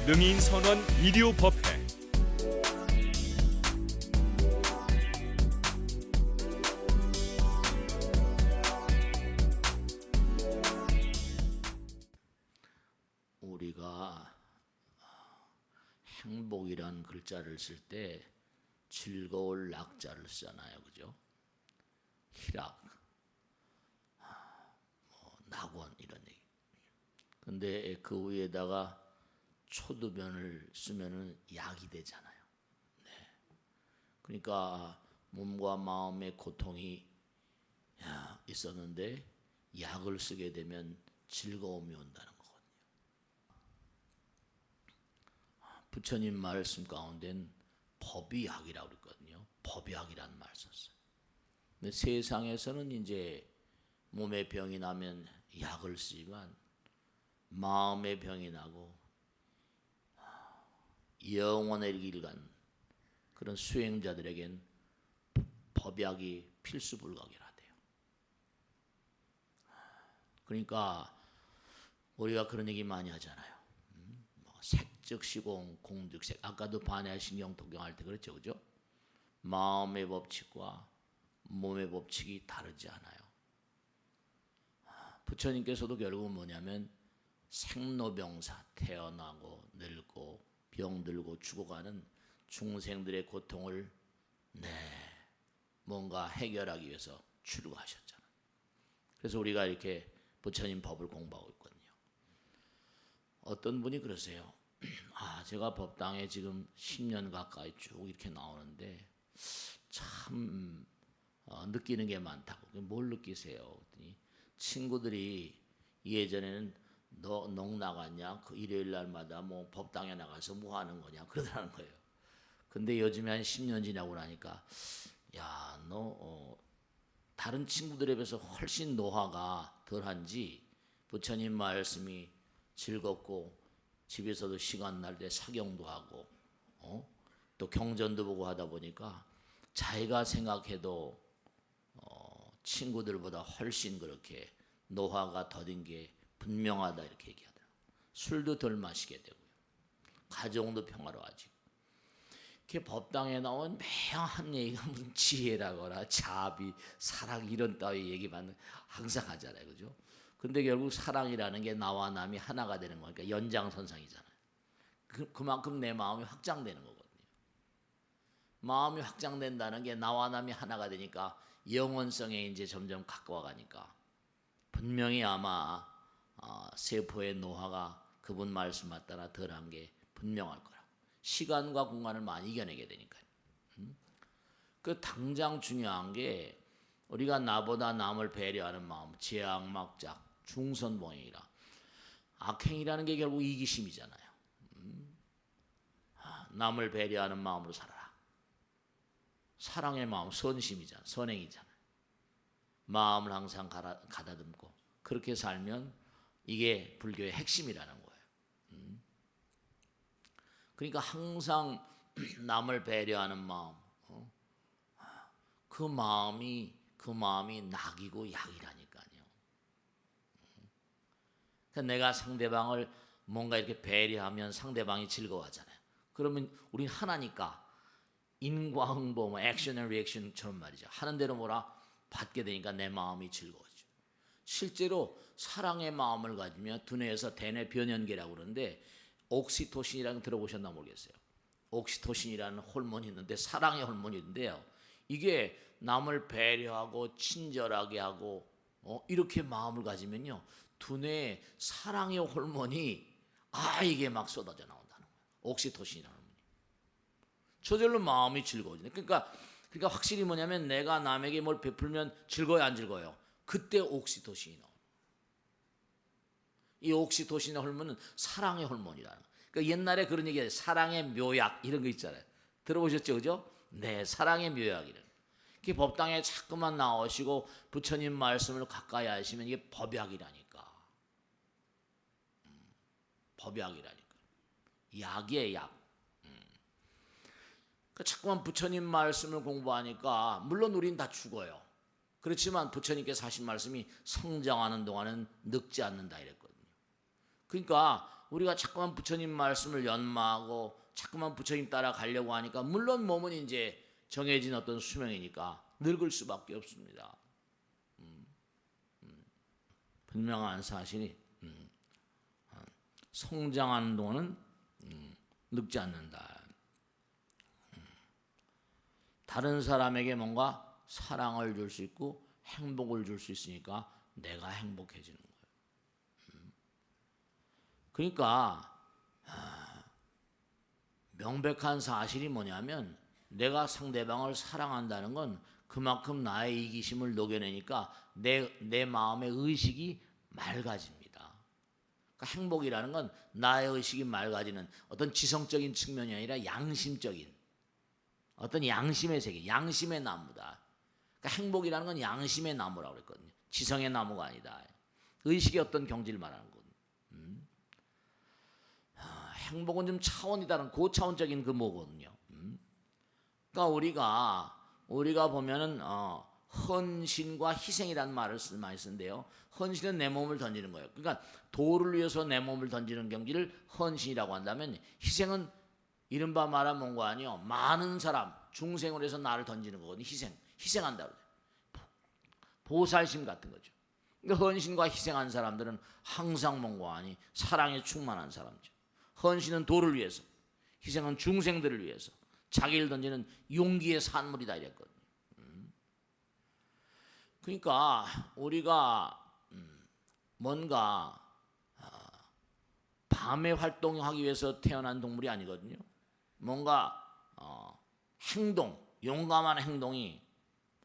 능인선원 일요법회. 우리가 행복이란 글자를 쓸 때 즐거울 낙자를 쓰잖아요, 그죠? 희락, 낙원 이런 얘기. 근데 그 위에다가 초두변을 쓰면은 약이 되잖아요. 네. 그러니까 몸과 마음의 고통이 있었는데 약을 쓰게 되면 즐거움이 온다는 거거든요. 부처님 말씀 가운데는 법이 약이라고 그랬거든요. 법약이라는 말 썼어요. 근데 세상에서는 이제 몸에 병이 나면 약을 쓰지만 마음의 병이 나고 영원의 길 간 그런 수행자들에겐 법약이 필수불가결하대요. 그러니까 우리가 그런 얘기 많이 하잖아요. 색즉시공 공즉색. 아까도 반야신경 독경할 때 그랬죠, 그죠? 마음의 법칙과 몸의 법칙이 다르지 않아요. 부처님께서도 결국은 뭐냐면 생로병사, 태어나고 늙고 병들고 죽어가는 중생들의 고통을 뭔가 해결하기 위해서 출가하셨잖아요. 그래서 우리가 이렇게 부처님 법을 공부하고 있거든요. 어떤 분이 그러세요. 제가 법당에 지금 10년 가까이 쭉 이렇게 나오는데 참 느끼는 게 많다고. 뭘 느끼세요? 그랬더니 친구들이 예전에는 너 농 나갔냐? 그 일요일 날마다 뭐 법당에 나가서 뭐 하는 거냐? 그러더라는 거예요. 근데 요즘에 한 10년 지나고 나니까 야, 너 다른 친구들에 비해서 훨씬 노화가 덜한지 부처님 말씀이 즐겁고 집에서도 시간 날 때 사경도 하고 또 경전도 보고 하다 보니까 자기가 생각해도 친구들보다 훨씬 그렇게 노화가 더딘 게 분명하다 이렇게 얘기하더라고요. 술도 덜 마시게 되고요. 가정도 평화로워지고. 이렇게 법당에 나온 매형 한 얘기가 무슨 지혜라거나 자비, 사랑 이런 따위 얘기만 항상 하잖아요. 그죠? 근데 결국 사랑이라는 게 나와 남이 하나가 되는 거니까 연장선상이잖아요. 그만큼 내 마음이 확장되는 거거든요. 마음이 확장된다는 게 나와 남이 하나가 되니까 영원성에 이제 점점 가까워 가니까 분명히 아마 세포의 노화가 그분 말씀에 따라 덜한 게 분명할 거라고. 시간과 공간을 많이 이겨내게 되니까요. 그 당장 중요한 게 우리가 나보다 남을 배려하는 마음, 제악막작, 중선봉행이라. 악행이라는 게 결국 이기심이잖아요. 남을 배려하는 마음으로 살아라. 사랑의 마음, 선심이잖아, 선행이잖아. 마음을 항상 가다듬고 그렇게 살면 이게 불교의 핵심이라는 거예요. 그러니까 항상 남을 배려하는 마음, 그 마음이 낙이고 약이라니까요. 그러니까 내가 상대방을 뭔가 이렇게 배려하면 상대방이 즐거워하잖아요. 그러면 우린 하나니까 인과응보, 뭐 액션 앤 리액션처럼 말이죠. 하는 대로 뭐라 받게 되니까 내 마음이 즐거워지죠. 실제로 사랑의 마음을 가지면 두뇌에서 대뇌 변연계라고 그러는데 옥시토신이라는 거 들어보셨나 모르겠어요. 옥시토신이라는 호르몬이 있는데 사랑의 호르몬이 있는데요. 이게 남을 배려하고 친절하게 하고 이렇게 마음을 가지면요. 두뇌에 사랑의 호르몬이 이게 막 쏟아져 나온다는 거예요. 옥시토신이라는 호르몬이. 저절로 마음이 즐거워지네. 그러니까 확실히 뭐냐면 내가 남에게 뭘 베풀면 즐거워요, 안 즐거워요? 그때 옥시토신이 나와요. 이 옥시토신의 호르몬은 사랑의 호르몬이라는 거예요. 그러니까 옛날에 그런 얘기예요. 사랑의 묘약 이런 거 있잖아요. 들어보셨죠, 그죠? 네, 사랑의 묘약이래요. 이게 법당에 자꾸만 나오시고 부처님 말씀을 가까이 하시면 이게 법약이라니까. 법약이라니까. 약이에요, 약. 그러니까 자꾸만 부처님 말씀을 공부하니까 물론 우린 다 죽어요. 그렇지만 부처님께서 하신 말씀이 성장하는 동안은 늙지 않는다 이랬거든요. 그러니까 우리가 자꾸만 부처님 말씀을 연마하고 자꾸만 부처님 따라가려고 하니까 물론 몸은 이제 정해진 어떤 수명이니까 늙을 수밖에 없습니다. 분명한 사실이 성장하는 동안은 늙지 않는다. 다른 사람에게 뭔가 사랑을 줄 수 있고 행복을 줄 수 있으니까 내가 행복해지는 거예요. 그러니까 명백한 사실이 뭐냐면 내가 상대방을 사랑한다는 건 그만큼 나의 이기심을 녹여내니까 내 마음의 의식이 맑아집니다. 그러니까 행복이라는 건 나의 의식이 맑아지는 어떤 지성적인 측면이 아니라 양심적인 어떤 양심의 세계, 양심의 나무다. 그러니까 행복이라는 건 양심의 나무라고 그랬거든요. 지성의 나무가 아니다. 의식의 어떤 경지를 말하는 거거든요. 행복은 좀 차원이 다른 고차원적인 그 뭐거든요. 그러니까 우리가 보면은 헌신과 희생이라는 말을 많이 쓰는데요. 헌신은 내 몸을 던지는 거예요. 그러니까 도를 위해서 내 몸을 던지는 경지를 헌신이라고 한다면 희생은 이른바 말하면 뭔가 아니요. 많은 사람 중생을 해서 나를 던지는 거거든요. 희생한다고 그래요. 보살심 같은 거죠. 그러니까 헌신과 희생한 사람들은 항상 뭔가 아니 사랑에 충만한 사람이죠. 헌신은 도를 위해서, 희생은 중생들을 위해서 자기를 던지는 용기의 산물이다 이랬거든요. 그러니까 우리가 뭔가 밤에 활동하기 위해서 태어난 동물이 아니거든요. 뭔가 행동, 용감한 행동이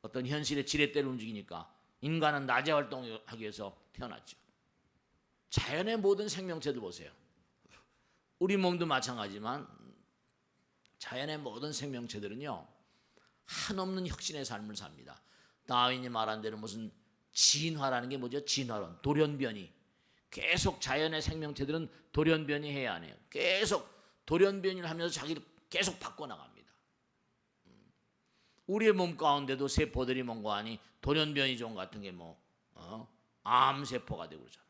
어떤 현실의 지렛대를 움직이니까 인간은 낮에 활동하기 위해서 태어났죠. 자연의 모든 생명체들 보세요. 우리 몸도 마찬가지지만 자연의 모든 생명체들은요 한없는 혁신의 삶을 삽니다. 다윈이 말한 대로 무슨 진화라는 게 뭐죠? 진화론, 돌연변이. 계속 자연의 생명체들은 돌연변이 해야 하네요. 계속 돌연변이를 하면서 자기를 계속 바꿔나갑니다. 우리의 몸 가운데도 세포들이 뭔가 하니 돌연변이종 같은 게 암세포가 되고 그러잖아요.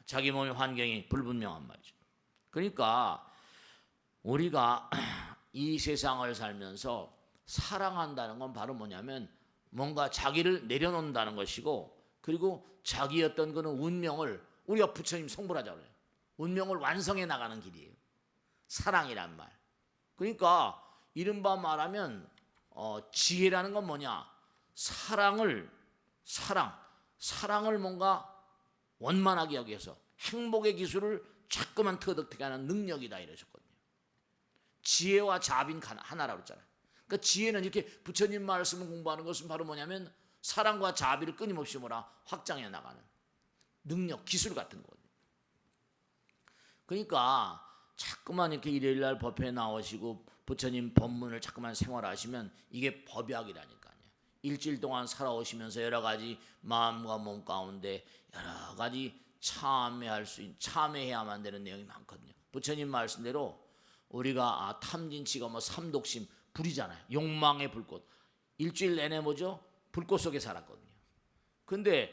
자기 몸의 환경이 불분명한 말이죠. 그러니까 우리가 이 세상을 살면서 사랑한다는 건 바로 뭐냐면 뭔가 자기를 내려놓는다는 것이고 그리고 자기의 어떤 그런 운명을 우리가 부처님 성불하자 그래요. 운명을 완성해 나가는 길이에요. 사랑이란 말. 그러니까 이른바 말하면 지혜라는 건 뭐냐? 사랑을 뭔가 원만하게 하기 위해서 행복의 기술을 자꾸만 터득하게 하는 능력이다 이러셨거든요. 지혜와 자비는 하나라고 했잖아요. 그러니까 지혜는 이렇게 부처님 말씀을 공부하는 것은 바로 뭐냐면 사랑과 자비를 끊임없이 확장해 나가는 능력, 기술 같은 거거든요. 그러니까 자꾸만 이렇게 일요일날 법회에 나오시고 부처님 법문을 자꾸만 생활하시면 이게 법약이라니까요. 일주일 동안 살아오시면서 여러 가지 마음과 몸 가운데 여러 가지 참회해야만 되는 내용이 많거든요. 부처님 말씀대로 우리가 탐진치가 삼독심 불이잖아요. 욕망의 불꽃. 일주일 내내 뭐죠? 불꽃 속에 살았거든요. 근데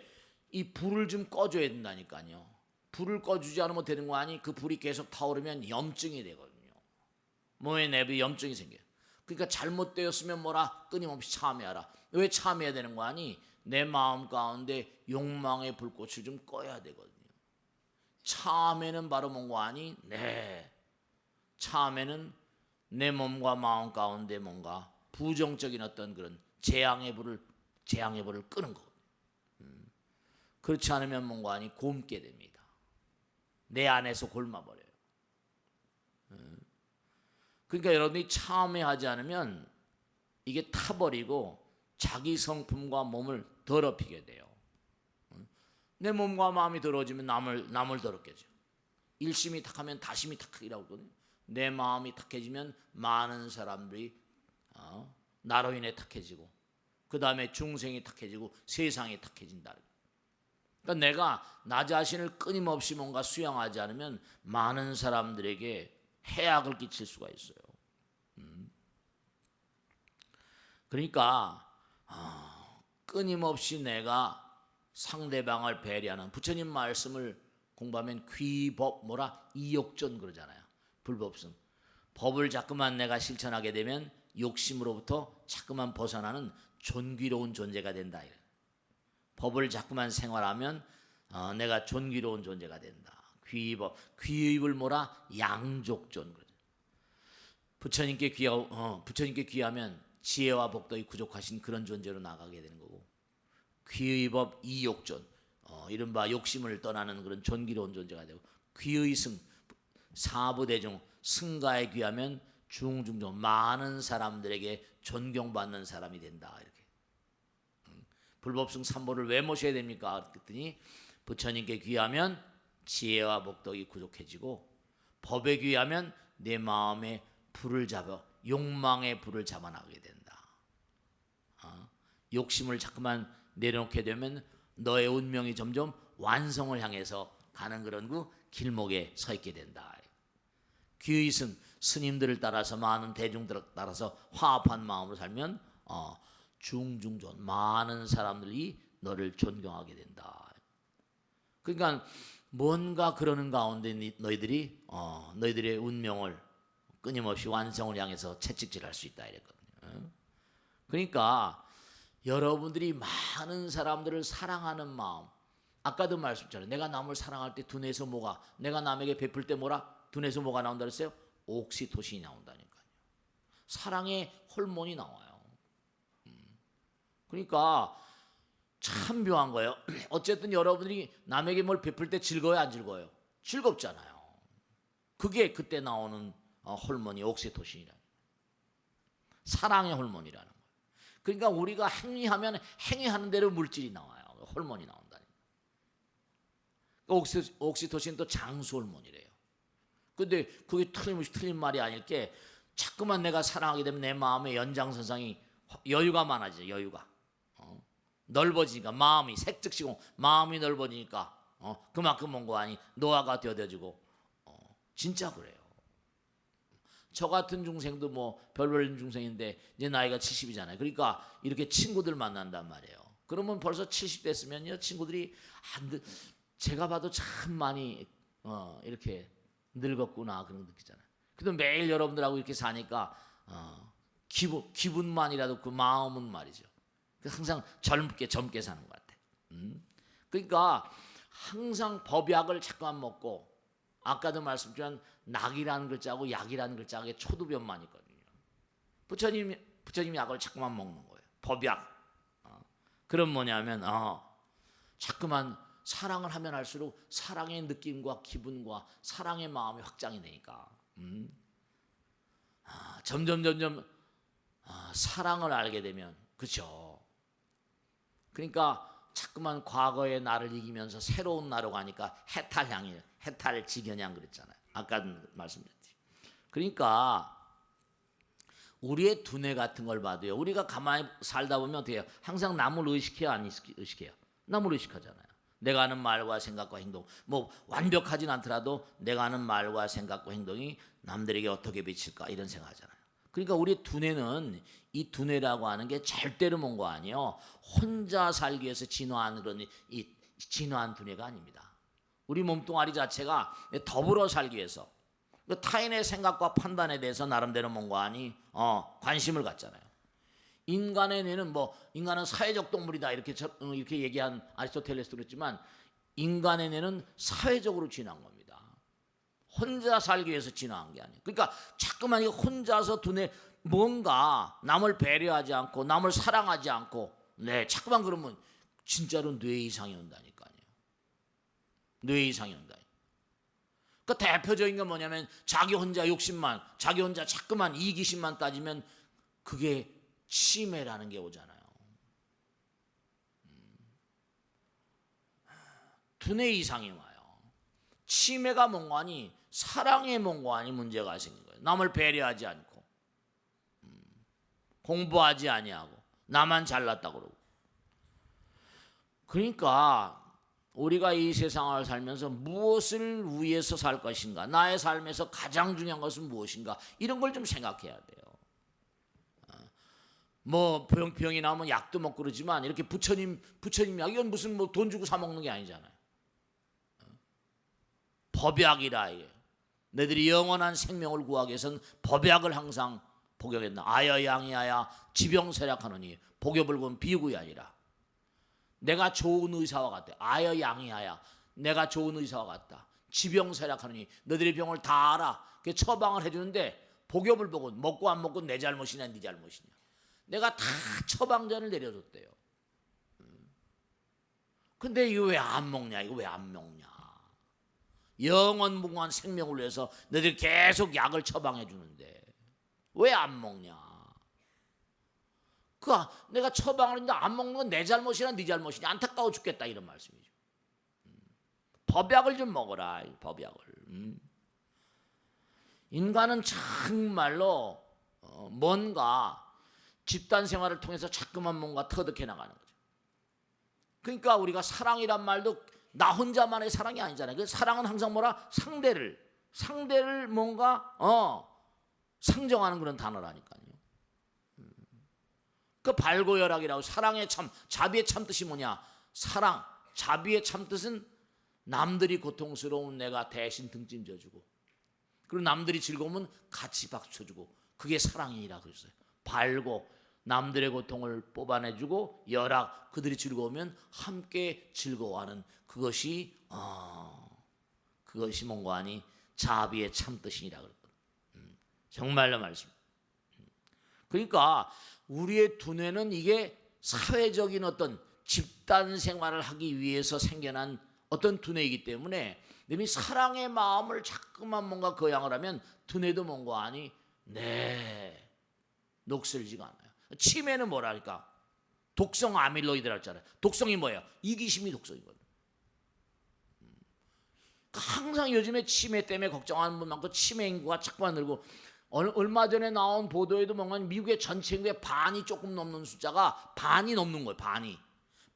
이 불을 좀 꺼줘야 된다니까요. 불을 꺼주지 않으면 되는 거 아니? 그 불이 계속 타오르면 염증이 되거든요. 몸의 내부에 염증이 생겨요. 그러니까 잘못되었으면 끊임없이 참회하라. 왜 참회해야 되는 거 아니? 내 마음 가운데 욕망의 불꽃을 좀 꺼야 되거든요. 참회는 바로 뭔가 아니? 네. 참회는 내 몸과 마음 가운데 뭔가 부정적인 어떤 그런 재앙의 불을 끄는 거거든요. 그렇지 않으면 뭔가 아니 곪게 됩니다. 내 안에서 곪아버려요. 그러니까 여러분이 참회하지 않으면 이게 타버리고 자기 성품과 몸을 더럽히게 돼요. 내 몸과 마음이 더러워지면 남을 더럽게 해줘. 일심이 탁하면 다심이 탁하기라고 하거든요. 내 마음이 탁해지면 많은 사람들이 나로 인해 탁해지고 그 다음에 중생이 탁해지고 세상이 탁해진다. 그러니까 내가 나 자신을 끊임없이 뭔가 수양하지 않으면 많은 사람들에게 해악을 끼칠 수가 있어요. 그러니까 끊임없이 내가 상대방을 배려하는 부처님 말씀을 공부하면 귀법 뭐라 이욕전 그러잖아요. 불법성. 법을 자꾸만 내가 실천하게 되면 욕심으로부터 자꾸만 벗어나는 존귀로운 존재가 된다. 법을 자꾸만 생활하면 내가 존귀로운 존재가 된다. 귀법, 귀입을 뭐라 양족존 그러죠. 부처님께 귀하면 지혜와 복덕이 부족하신 그런 존재로 나가게 되는 거고, 귀의법 이욕존, 이른바 욕심을 떠나는 그런 존귀로운 존재가 되고, 귀의승, 사부대중, 승가에 귀하면 중중종 많은 사람들에게 존경받는 사람이 된다. 이렇게. 불법승 삼보를 왜 모셔야 됩니까? 그랬더니 부처님께 귀하면 지혜와 복덕이 부족해지고, 법에 귀하면 내 마음에 불을 잡아 욕망의 불을 잡아나가게 된다. 욕심을 자꾸만 내려놓게 되면 너의 운명이 점점 완성을 향해서 가는 그런 그 길목에 서 있게 된다. 귀의승, 스님들을 따라서 많은 대중들을 따라서 화합한 마음으로 살면 중중존 많은 사람들이 너를 존경하게 된다. 그러니까 뭔가 그러는 가운데 너희들의 운명을 끊임없이 완성을 향해서 채찍질할 수 있다 이랬거든요. 그러니까 여러분들이 많은 사람들을 사랑하는 마음, 아까도 말씀드렸잖아요. 내가 남을 사랑할 때 두뇌에서 뭐가, 내가 남에게 베풀 때 뭐라 두뇌에서 뭐가 나온다 그랬어요? 옥시토신이 나온다니까요. 사랑의 호르몬이 나와요. 그러니까 참 묘한 거예요. 어쨌든 여러분들이 남에게 뭘 베풀 때 즐거워요, 안 즐거워요? 즐겁잖아요. 그게 그때 나오는 호르몬이 옥시토신이라는, 사랑의 호르몬이라는 거예요. 그러니까 우리가 행위하면 행위하는 대로 물질이 나와요. 호르몬이 나온다니까. 옥시토신도 장수 호르몬이래요. 근데 그게 틀림없이 틀린 말이 아닐 게, 자꾸만 내가 사랑하게 되면 내 마음의 연장선상이 여유가 많아져요. 여유가 넓어지니까, 마음이 색즉시공, 마음이 넓어지니까 그만큼 뭔가 아니 노화가 되어지고, 진짜 그래요. 저 같은 중생도 뭐 별별 중생인데 이제 나이가 70이잖아요. 그러니까 이렇게 친구들 만난단 말이에요. 그러면 벌써 70 됐으면요, 친구들이 제가 봐도 참 많이 이렇게 늙었구나 그런 거 느끼잖아요. 그래도 매일 여러분들하고 이렇게 사니까 기분만이라도 그 마음은 말이죠. 항상 젊게 사는 것 같아요. 그러니까 항상 법약을 자꾸만 먹고, 아까도 말씀드린 낙이라는 글자하고 약이라는 글자하고 초두변만 있거든요. 부처님이 약을 자꾸만 먹는 거예요. 법약. 그럼 뭐냐면 자꾸만 사랑을 하면 할수록 사랑의 느낌과 기분과 사랑의 마음이 확장이 되니까 점점 사랑을 알게 되면, 그렇죠. 그러니까 자꾸만 과거의 나를 이기면서 새로운 나로 가니까 해탈향이에요. 해탈지견향 그랬잖아요. 아까도 말씀드렸죠. 그러니까 우리의 두뇌 같은 걸 봐도요, 우리가 가만히 살다 보면 어떻게 해요? 항상 남을 의식해요, 안 의식해요? 남을 의식하잖아요. 내가 하는 말과 생각과 행동, 뭐 완벽하진 않더라도 내가 하는 말과 생각과 행동이 남들에게 어떻게 비칠까 이런 생각하잖아요. 그러니까 우리 두뇌는, 이 두뇌라고 하는 게 절대로 뭔가 아니에요. 혼자 살기 위해서 진화한 그런 이 진화한 두뇌가 아닙니다. 우리 몸뚱아리 자체가 더불어 살기 위해서 타인의 생각과 판단에 대해서 나름대로 뭔가 아니 관심을 갖잖아요. 인간의 뇌는 인간은 사회적 동물이다 이렇게 얘기한 아리스토텔레스도 그랬지만, 인간의 뇌는 사회적으로 진화한 겁니다. 혼자 살기 위해서 진화한 게 아니에요. 그러니까 자꾸만 이 혼자서 두뇌 뭔가 남을 배려하지 않고 남을 사랑하지 않고 자꾸만 그러면 진짜로 뇌 이상이 온다니까요. 뇌 이상이 온다. 그 대표적인 건 뭐냐면 자기 혼자 욕심만, 자기 혼자 자꾸만 이기심만 따지면 그게 치매라는 게 오잖아요. 두뇌 이상이 와요. 치매가 뭔가 아니 사랑의 뭔가 아니 문제가 생긴 거예요. 남을 배려하지 않고 공부하지 아니하고 나만 잘났다고 그러고. 그러니까 우리가 이 세상을 살면서 무엇을 위해서 살 것인가, 나의 삶에서 가장 중요한 것은 무엇인가, 이런 걸 좀 생각해야 돼요. 뭐 병이 나면 약도 먹고 그러지만 이렇게 부처님 약, 이건 무슨 뭐 돈 주고 사 먹는 게 아니잖아요. 법약이라. 이게 너희들이 영원한 생명을 구하기 위해서는 법약을 항상 복용했나. 아여 양이하여 지병세락하느니 복엽을 본 비구이 아니라. 내가 좋은 의사와 같다. 아여 양이하여 내가 좋은 의사와 같다. 지병세락하느니 너희들의 병을 다 알아. 그 처방을 해주는데 복엽을 보고 먹고 안 먹고 내 잘못이냐 네 잘못이냐. 내가 다 처방전을 내려줬대요. 근데 이거 왜 안 먹냐. 이거 왜 안 먹냐. 영원무궁한 생명을 위해서 너희들이 계속 약을 처방해 주는데 왜 안 먹냐. 내가 처방을 했는데 안 먹는 건 내 잘못이냐 네 잘못이냐. 안타까워 죽겠다 이런 말씀이죠. 법약을 좀 먹어라. 법약을. 인간은 정말로 뭔가 집단 생활을 통해서 자꾸만 뭔가 터득해 나가는 거죠. 그러니까 우리가 사랑이란 말도 나 혼자만의 사랑이 아니잖아요. 그 사랑은 항상 뭐라? 상대를 뭔가 상정하는 그런 단어라니까요. 그 발고열악이라고. 사랑의 참, 자비의 참 뜻이 뭐냐? 사랑, 자비의 참 뜻은 남들이 고통스러운 내가 대신 등짐져주고, 그리고 남들이 즐거우면 같이 박수 쳐주고, 그게 사랑이라 그랬어요. 발고, 남들의 고통을 뽑아내주고, 열악, 그들이 즐거우면 함께 즐거워하는 그것이 뭔가 아니 자비의 참 뜻이라 그랬거든요. 정말로 말씀. 그러니까 우리의 두뇌는 이게 사회적인 어떤 집단 생활을 하기 위해서 생겨난 어떤 두뇌이기 때문에 놈이 사랑의 마음을 자꾸만 뭔가 거양을 하면 두뇌도 뭔가 아니 녹슬지가 않아요. 치매는 뭐라니까? 독성 아밀로이드라고 했잖아요. 독성이 뭐예요? 이기심이 독성이거든요. 항상 요즘에 치매 때문에 걱정하는 분 많고 치매 인구가 자꾸만 늘고, 얼마 전에 나온 보도에도 뭔가 미국의 전체 인구의 반이 조금 넘는 숫자가 반이 넘는 거예요.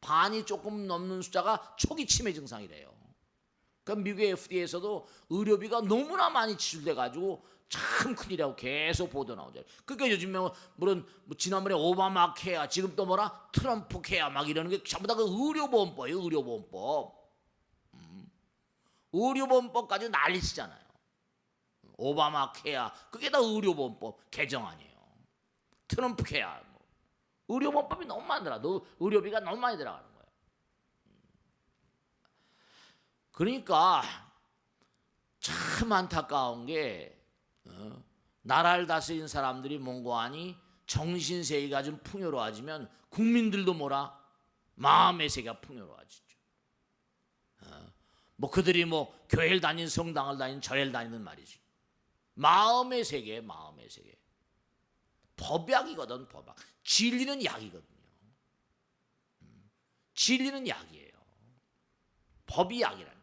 반이 조금 넘는 숫자가 초기 치매 증상이래요. 그러니까 미국의 FDA에서도 의료비가 너무나 많이 지출돼 가지고 참 큰일이라고 계속 보도 나오잖아요. 그러니까 요즘에 물론 지난번에 오바마 케어, 지금 또 뭐라 트럼프 케어 막 이러는 게 전부 다 그 의료보험법이에요. 의료보험법까지 난리치잖아요. 오바마 케어, 그게 다 의료보험법 개정안이에요. 트럼프 케어, 의료보험법이 너무 많더라. 의료비가 너무 많이 들어가는 거예요. 그러니까 참 안타까운 게 나라를 다스린 사람들이 뭔가 하니 정신세계가 좀 풍요로워지면 국민들도 뭐라 마음의 세계가 풍요로워지죠. 그들이 교회를 다니는 성당을 다니는 절에를 다니는 말이지. 마음의 세계. 법약이거든. 법약. 진리는 약이거든요. 진리는 약이에요. 법이 약이라는.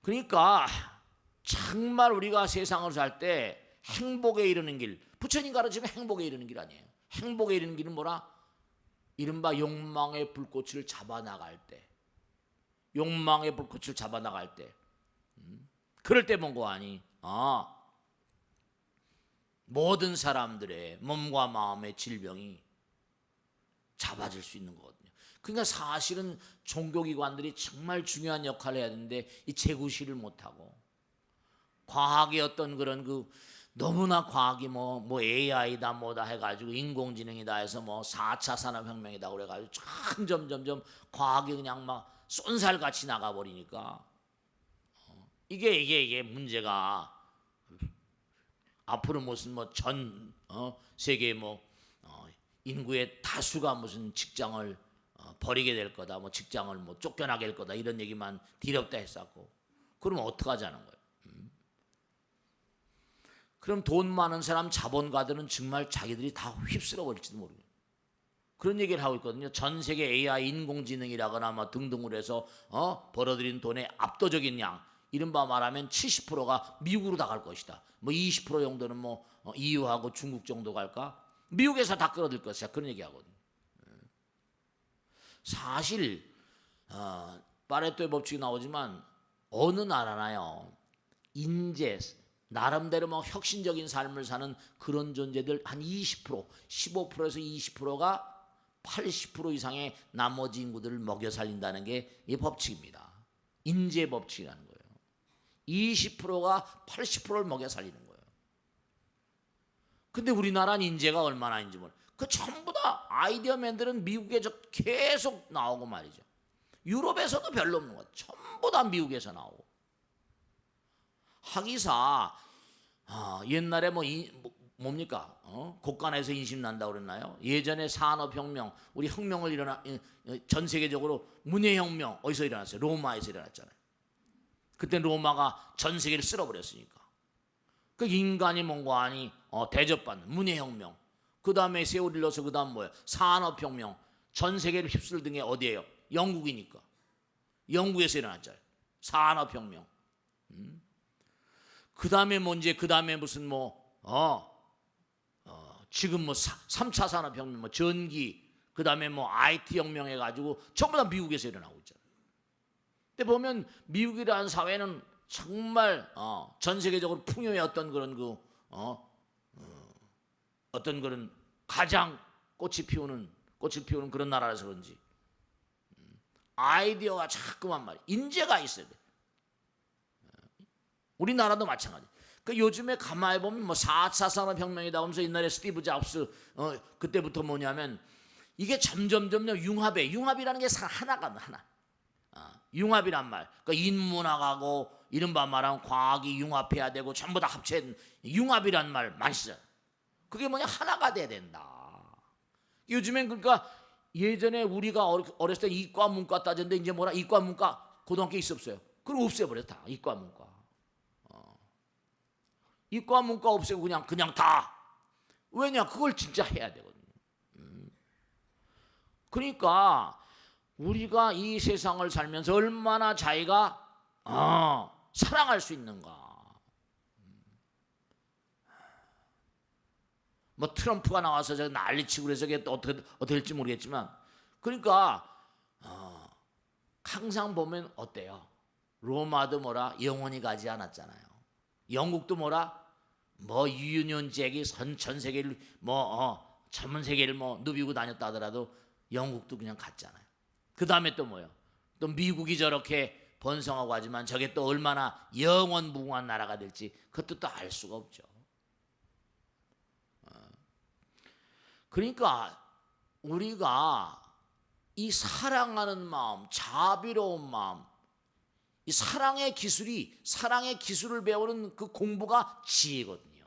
그러니까 정말 우리가 세상을 살 때 행복에 이르는 길, 부처님 가르치면 행복에 이르는 길 아니에요. 행복에 이르는 길은 뭐라? 이른바 욕망의 불꽃을 잡아나갈 때, 그럴 때 뭔가 아니 모든 사람들의 몸과 마음의 질병이 잡아질 수 있는 거거든요. 그러니까 사실은 종교기관들이 정말 중요한 역할을 해야 되는데 이 재구시를 못하고, 과학의 어떤 그런 너무나 과학이 AI다 뭐다 해가지고 인공지능이다 해서 4차 산업혁명이다 그래가지고 점점 과학이 그냥 막 쏜살같이 나가버리니까 이게 문제가 앞으로 무슨 전 세계 인구의 다수가 무슨 직장을 버리게 될 거다, 직장을 쫓겨나게 될 거다 이런 얘기만 디럽다 했었고, 그러면 어떡하자는 거예요? 그럼 돈 많은 사람 자본가들은 정말 자기들이 다 휩쓸어 버릴지도 모르겠어요. 그런 얘기를 하고 있거든요. 전 세계 AI 인공지능이라거나 등등으로 해서 벌어들인 돈의 압도적인 양, 이른바 말하면 70%가 미국으로 다 갈 것이다. 20% 정도는 EU하고 중국 정도 갈까? 미국에서 다 끌어들 것이야. 그런 얘기하거든요. 사실 파레토의 법칙이 나오지만 어느 나라나요, 인재 나름대로 혁신적인 삶을 사는 그런 존재들 한 20%, 15%에서 20%가 80% 이상의 나머지 인구들을 먹여 살린다는 게 이 법칙입니다. 인재 법칙이라는 거예요. 20%가 80%를 먹여 살리는 거예요. 근데 우리나라는 인재가 얼마나 있는지 몰라요. 그 전부 다 아이디어맨들은 미국에 계속 나오고 말이죠. 유럽에서도 별로 없는 것. 전부 다 미국에서 나오고. 하기사 옛날에 뭡니까? 곳간에서 인심 난다고 그랬나요? 예전에 산업혁명, 우리 혁명을 전 세계적으로 문해혁명 어디서 일어났어요? 로마에서 일어났잖아요. 그때 로마가 전 세계를 쓸어버렸으니까. 그 인간이 뭔가 아니 대접받는 문해혁명. 그 다음에 세월이 흘러서 그 다음 뭐예요? 산업혁명. 전 세계를 휩쓸던 게 어디예요? 영국이니까. 영국에서 일어났잖아요. 산업혁명. 그 다음에 뭔지, 그 다음에 무슨 지금 3차 산업혁명, 전기, 그 다음에 IT 혁명 해가지고 전부 다 미국에서 일어나고 있잖아요. 근데 보면 미국이라는 사회는 정말 전 세계적으로 풍요의 어떤 그런 어떤 그런 가장 꽃을 피우는 그런 나라라서 그런지 아이디어가 자꾸만 말이야. 인재가 있어야 돼. 우리나라도 마찬가지. 그 요즘에 가만히 보면 4차 산업혁명이다 하면서 옛날에 스티브 잡스 그때부터 뭐냐면 이게 점점 융합이라는 게 하나가 하나. 융합이란 말. 그러니까 인문학하고 이른바 말하면 과학이 융합해야 되고 전부 다 합친 융합이란 말 많이 쓰잖아요. 그게 뭐냐? 하나가 돼야 된다. 요즘엔 그러니까 예전에 우리가 어렸을 때 이과 문과 따졌는데 이제 뭐라 이과 문과 고등학교 있었어요. 그럼 없애버렸다. 이과 문과. 이과 문과 없애고 그냥 다. 왜냐? 그걸 진짜 해야 되거든요. 그러니까 우리가 이 세상을 살면서 얼마나 자기가 사랑할 수 있는가. 트럼프가 나와서 저기 난리치고 그래서 그게 또 어떻게 될지 모르겠지만 그러니까 항상 보면 어때요? 로마도 영원히 가지 않았잖아요. 영국도 유니온 잭이 전 세계를 전 세계를 누비고 다녔다 하더라도 영국도 그냥 갔잖아요. 그 다음에 또 뭐요? 또 미국이 저렇게 번성하고 하지만 저게 또 얼마나 영원 무궁한 나라가 될지 그것도 또 알 수가 없죠. 그러니까 우리가 이 사랑하는 마음, 자비로운 마음, 이 사랑의 기술을 배우는 그 공부가 지혜거든요.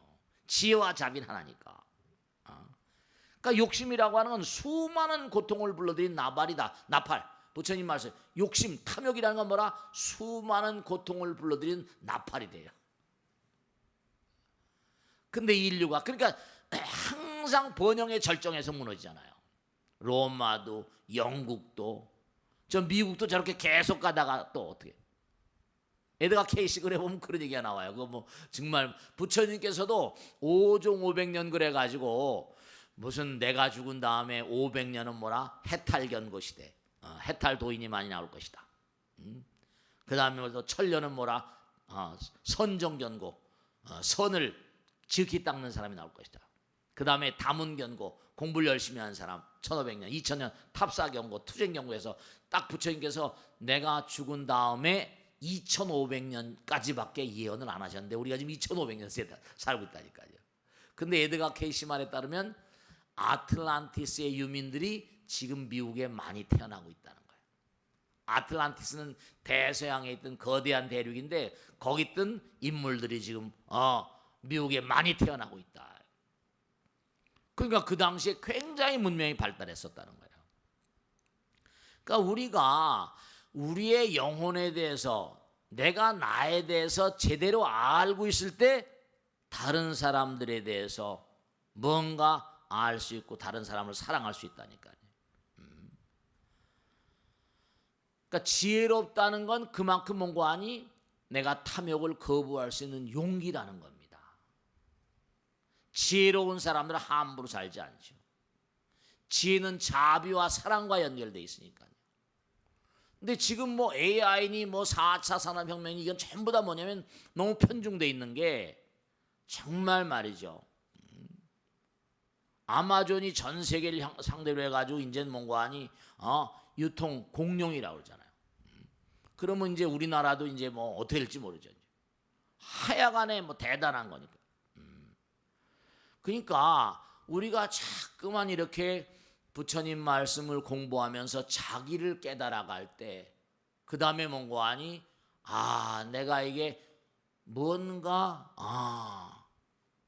지혜와 자비는 하나니까. 그러니까 욕심이라고 하는 건 수많은 고통을 불러들인 나팔. 부처님 말씀, 욕심, 탐욕이라는 건 뭐라? 수많은 고통을 불러들인 나팔이 돼요. 근데 인류가 그러니까 항상 번영의 절정에서 무너지잖아요. 로마도 영국도 미국도 저렇게 계속 가다가 또 어떻게 에드가 케이시 그래 보면 그런 얘기가 나와요. 그거 정말 부처님께서도 5종 500년 그래 가지고 무슨 내가 죽은 다음에 500년은 해탈견고시대. 해탈 도인이 많이 나올 것이다. 그 다음에 또 천년은 선정견고. 선을 지극히 닦는 사람이 나올 것이다. 그 다음에 다문견고, 공부를 열심히 하는 사람 1500년, 2000년 탑사견고, 투쟁견고에서 딱 부처님께서 내가 죽은 다음에 2500년까지밖에 예언을 안 하셨는데 우리가 지금 2500년 살고 있다니까요. 근데 에드가 케이시 말에 따르면 아틀란티스의 유민들이 지금 미국에 많이 태어나고 있다는 거예요. 아틀란티스는 대서양에 있던 거대한 대륙인데 거기 있던 인물들이 지금 미국에 많이 태어나고 있다. 그러니까 그 당시에 굉장히 문명이 발달했었다는 거예요. 그러니까 우리가 우리의 영혼에 대해서 내가 나에 대해서 제대로 알고 있을 때 다른 사람들에 대해서 뭔가 알 수 있고 다른 사람을 사랑할 수 있다니까요. 그러니까 지혜롭다는 건 그만큼 뭔가 아니 내가 탐욕을 거부할 수 있는 용기라는 겁니다. 지혜로운 사람들은 함부로 살지 않죠. 지혜는 자비와 사랑과 연결되어 있으니까요. 근데 지금 AI니 4차 산업혁명이 이건 전부 다 뭐냐면 너무 편중되어 있는 게 정말 말이죠. 아마존이 전 세계를 상대로 해가지고 이제는 뭔가 아니 유통 공룡이라고 그러잖아요. 그러면 이제 우리나라도 이제 뭐 어떻게 될지 모르죠. 하여간에 뭐 대단한 거니까. 그러니까 우리가 자꾸만 이렇게 부처님 말씀을 공부하면서 자기를 깨달아갈 때, 그 다음에 뭔가 하니, 내가 이게 뭔가,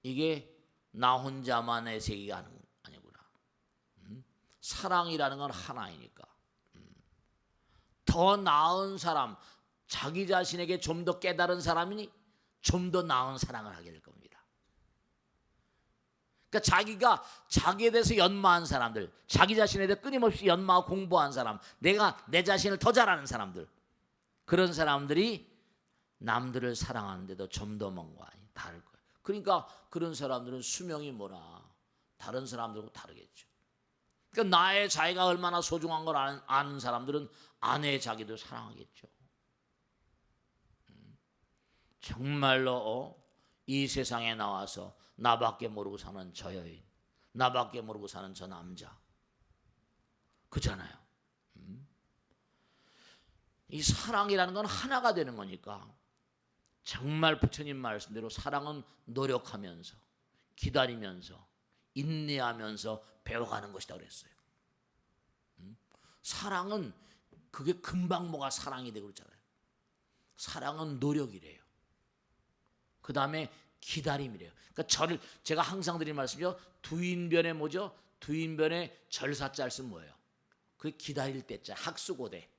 이게 나 혼자만의 세계가 아니구나. 사랑이라는 건 하나이니까. 더 나은 사람, 자기 자신에게 좀 더 깨달은 사람이니 좀 더 나은 사랑을 하게 될 겁니다. 그러니까 자기가 자기에 대해서 연마한 사람들, 자기 자신에 대해 끊임없이 연마하고 공부한 사람, 내가 내 자신을 더 잘 아는 사람들, 그런 사람들이 남들을 사랑하는데도 좀 더 뭔가 다를 거예요. 그러니까 그런 사람들은 수명이 뭐라 다른 사람들하고 다르겠죠. 그러니까 나의 자기가 얼마나 소중한 걸 아는 사람들은 아내의 자기도 사랑하겠죠. 정말로 이 세상에 나와서 나밖에 모르고 사는 저 여인, 나밖에 모르고 사는 저 남자, 그잖아요. 이 사랑이라는 건 하나가 되는 거니까 정말 부처님 말씀대로 사랑은 노력하면서 기다리면서 인내하면서 배워가는 것이다 그랬어요. 사랑은 그게 금방 뭐가 사랑이 되고 그러잖아요. 사랑은 노력이래요. 그 다음에 기다림이래요. 그러니까 제가 항상 드리는 말씀이죠. 두인변에 뭐죠? 두인변에 절사자 쓰면 뭐예요? 그게 기다릴 때자, 학수고대.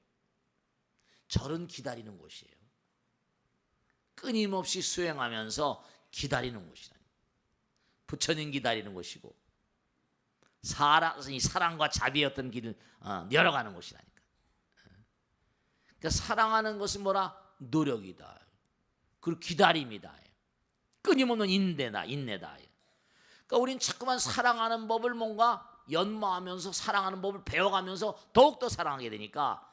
절은 기다리는 곳이에요. 끊임없이 수행하면서 기다리는 곳이라니. 부처님 기다리는 곳이고 사랑과 자비의 어떤 길을 열어가는 곳이라니까. 그러니까 사랑하는 것은 뭐라? 노력이다. 그리고 기다림이다. 끊임없는 인내다. 그러니까 우린 자꾸만 사랑하는 법을 뭔가 연마하면서 사랑하는 법을 배워가면서 더욱더 사랑하게 되니까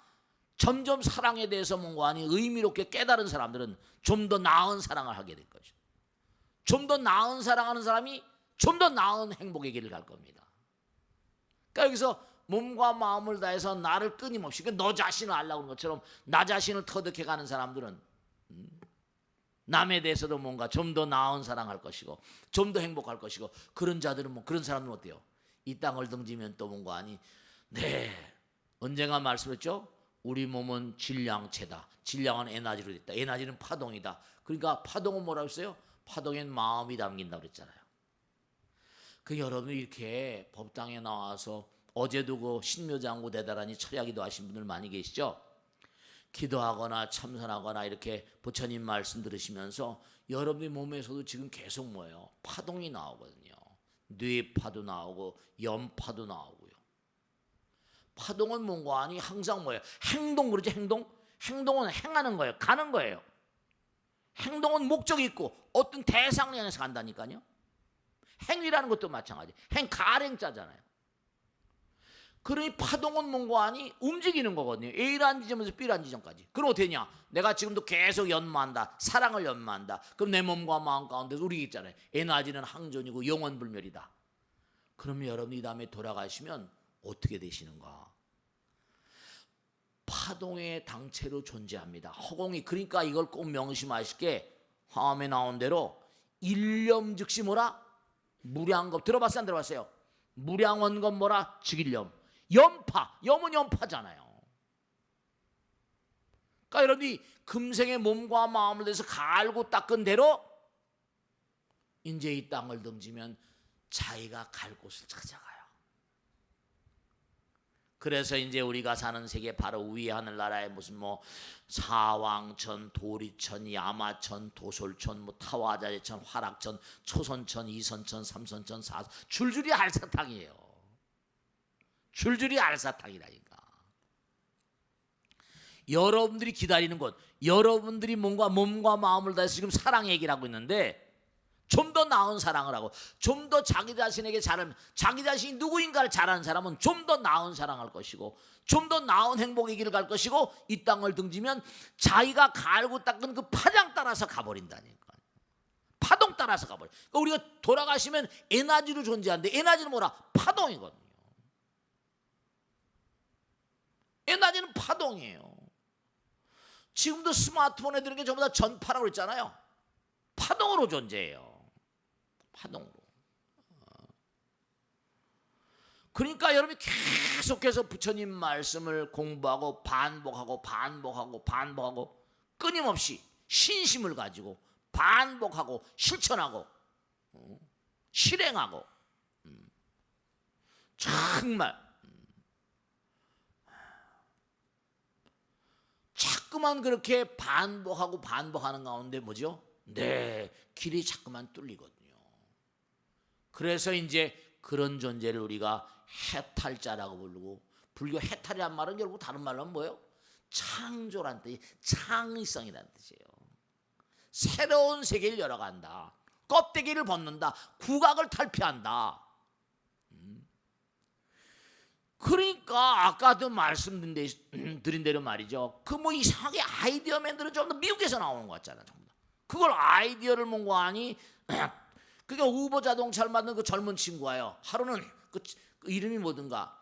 점점 사랑에 대해서 뭔가 아니 의미롭게 깨달은 사람들은 좀 더 나은 사랑을 하게 될 거죠. 좀 더 나은 사랑하는 사람이 좀 더 나은 행복의 길을 갈 겁니다. 그러니까 여기서 몸과 마음을 다해서 나를 끊임없이, 그러니까 너 자신을 알라고 하는 것처럼 나 자신을 터득해 가는 사람들은 남에 대해서도 뭔가 좀 더 나은 사랑할 것이고 좀 더 행복할 것이고, 그런 자들은 그런 사람들은 어때요? 이 땅을 등지면 또 뭔가 아니, 언젠가 말씀했죠? 우리 몸은 질량체다. 질량은 에너지로 됐다. 에너지는 파동이다. 그러니까 파동은 뭐라고 했어요? 파동엔 마음이 담긴다고 그랬잖아요. 그 여러분이 이렇게 법당에 나와서 어제도 그 신묘장구 대단하니 철야기도 하신 분들 많이 계시죠? 기도하거나 참선하거나 이렇게 부처님 말씀 들으시면서 여러분의 몸에서도 지금 계속 뭐예요? 파동이 나오거든요. 뇌파도 나오고 염파도 나오고요. 파동은 뭔가 아니 항상 뭐예요? 행동, 그러죠? 행동은 행하는 거예요. 가는 거예요. 행동은 목적이 있고 어떤 대상을 향해서 간다니까요. 행위라는 것도 마찬가지. 가랭자잖아요. 그러니 파동은 뭔가 아니 움직이는 거거든요. A라는 지점에서 B라는 지점까지. 그럼 어떻게 되냐? 내가 지금도 계속 연마한다. 사랑을 연마한다. 그럼 내 몸과 마음 가운데서 우리 있잖아요. 에너지는 항존이고 영원불멸이다. 그럼 여러분이 이 다음에 돌아가시면 어떻게 되시는가? 파동의 당체로 존재합니다. 허공이. 그러니까 이걸 꼭 명심하실게. 화음에 나온 대로 일념 즉시 뭐라? 무량겁. 들어봤어요? 안 들어봤어요? 무량원겁 뭐라? 즉일념. 염파. 염은 염파잖아요. 그러니까 여러분이 금생의 몸과 마음을 대해서 갈고 닦은 대로 이제 이 땅을 등지면 자기가 갈 곳을 찾아가요. 그래서 이제 우리가 사는 세계 바로 위에 하늘나라에 무슨 뭐 사왕천, 도리천, 야마천, 도솔천, 뭐 타와자재천, 화락천, 초선천, 이선천, 삼선천, 사선, 줄줄이 알사탕이에요. 줄줄이 알사탕이라니까. 여러분들이 기다리는 곳, 여러분들이 몸과 마음을 다해서 지금 사랑 얘기를 하고 있는데 좀 더 나은 사랑을 하고 좀 더 자기 자신에게 잘하면, 자기 자신이 누구인가를 잘 아는 사람은 좀 더 나은 사랑할 것이고 좀 더 나은 행복의 길을 갈 것이고, 이 땅을 등지면 자기가 갈고 닦은 그 파장 따라서 가버린다니까. 파동 따라서 가버려. 그러니까 우리가 돌아가시면 에너지로 존재하는데 에너지는 뭐라? 파동이거든요. 에너지는 파동이에요. 지금도 스마트폰에 드는 게 전부 다 전파라고 그랬잖아요. 파동으로 존재해요. 파동으로. 그러니까 여러분이 계속해서 부처님 말씀을 공부하고 반복하고 끊임없이 신심을 가지고 반복하고 실천하고 실행하고 정말 자꾸만 그렇게 반복하는 가운데 뭐죠? 네, 길이 자꾸만 뚫리거든요. 그래서 이제 그런 존재를 우리가 해탈자라고 부르고, 불교 해탈이란 말은 결국 다른 말로 하면 뭐예요? 창조란 뜻이, 창의성이라는 뜻이에요. 새로운 세계를 열어간다. 껍데기를 벗는다. 국악을 탈피한다. 그러니까 아까도 말씀드린 대로 말이죠. 그 뭐 이상하게 아이디어맨들은 전부 다 미국에서 나오는 것 같잖아. 전부 다. 그걸 아이디어를 뭔가하니 그게 우버 자동차를 만든 그 젊은 친구가요. 하루는 그 이름이 뭐든가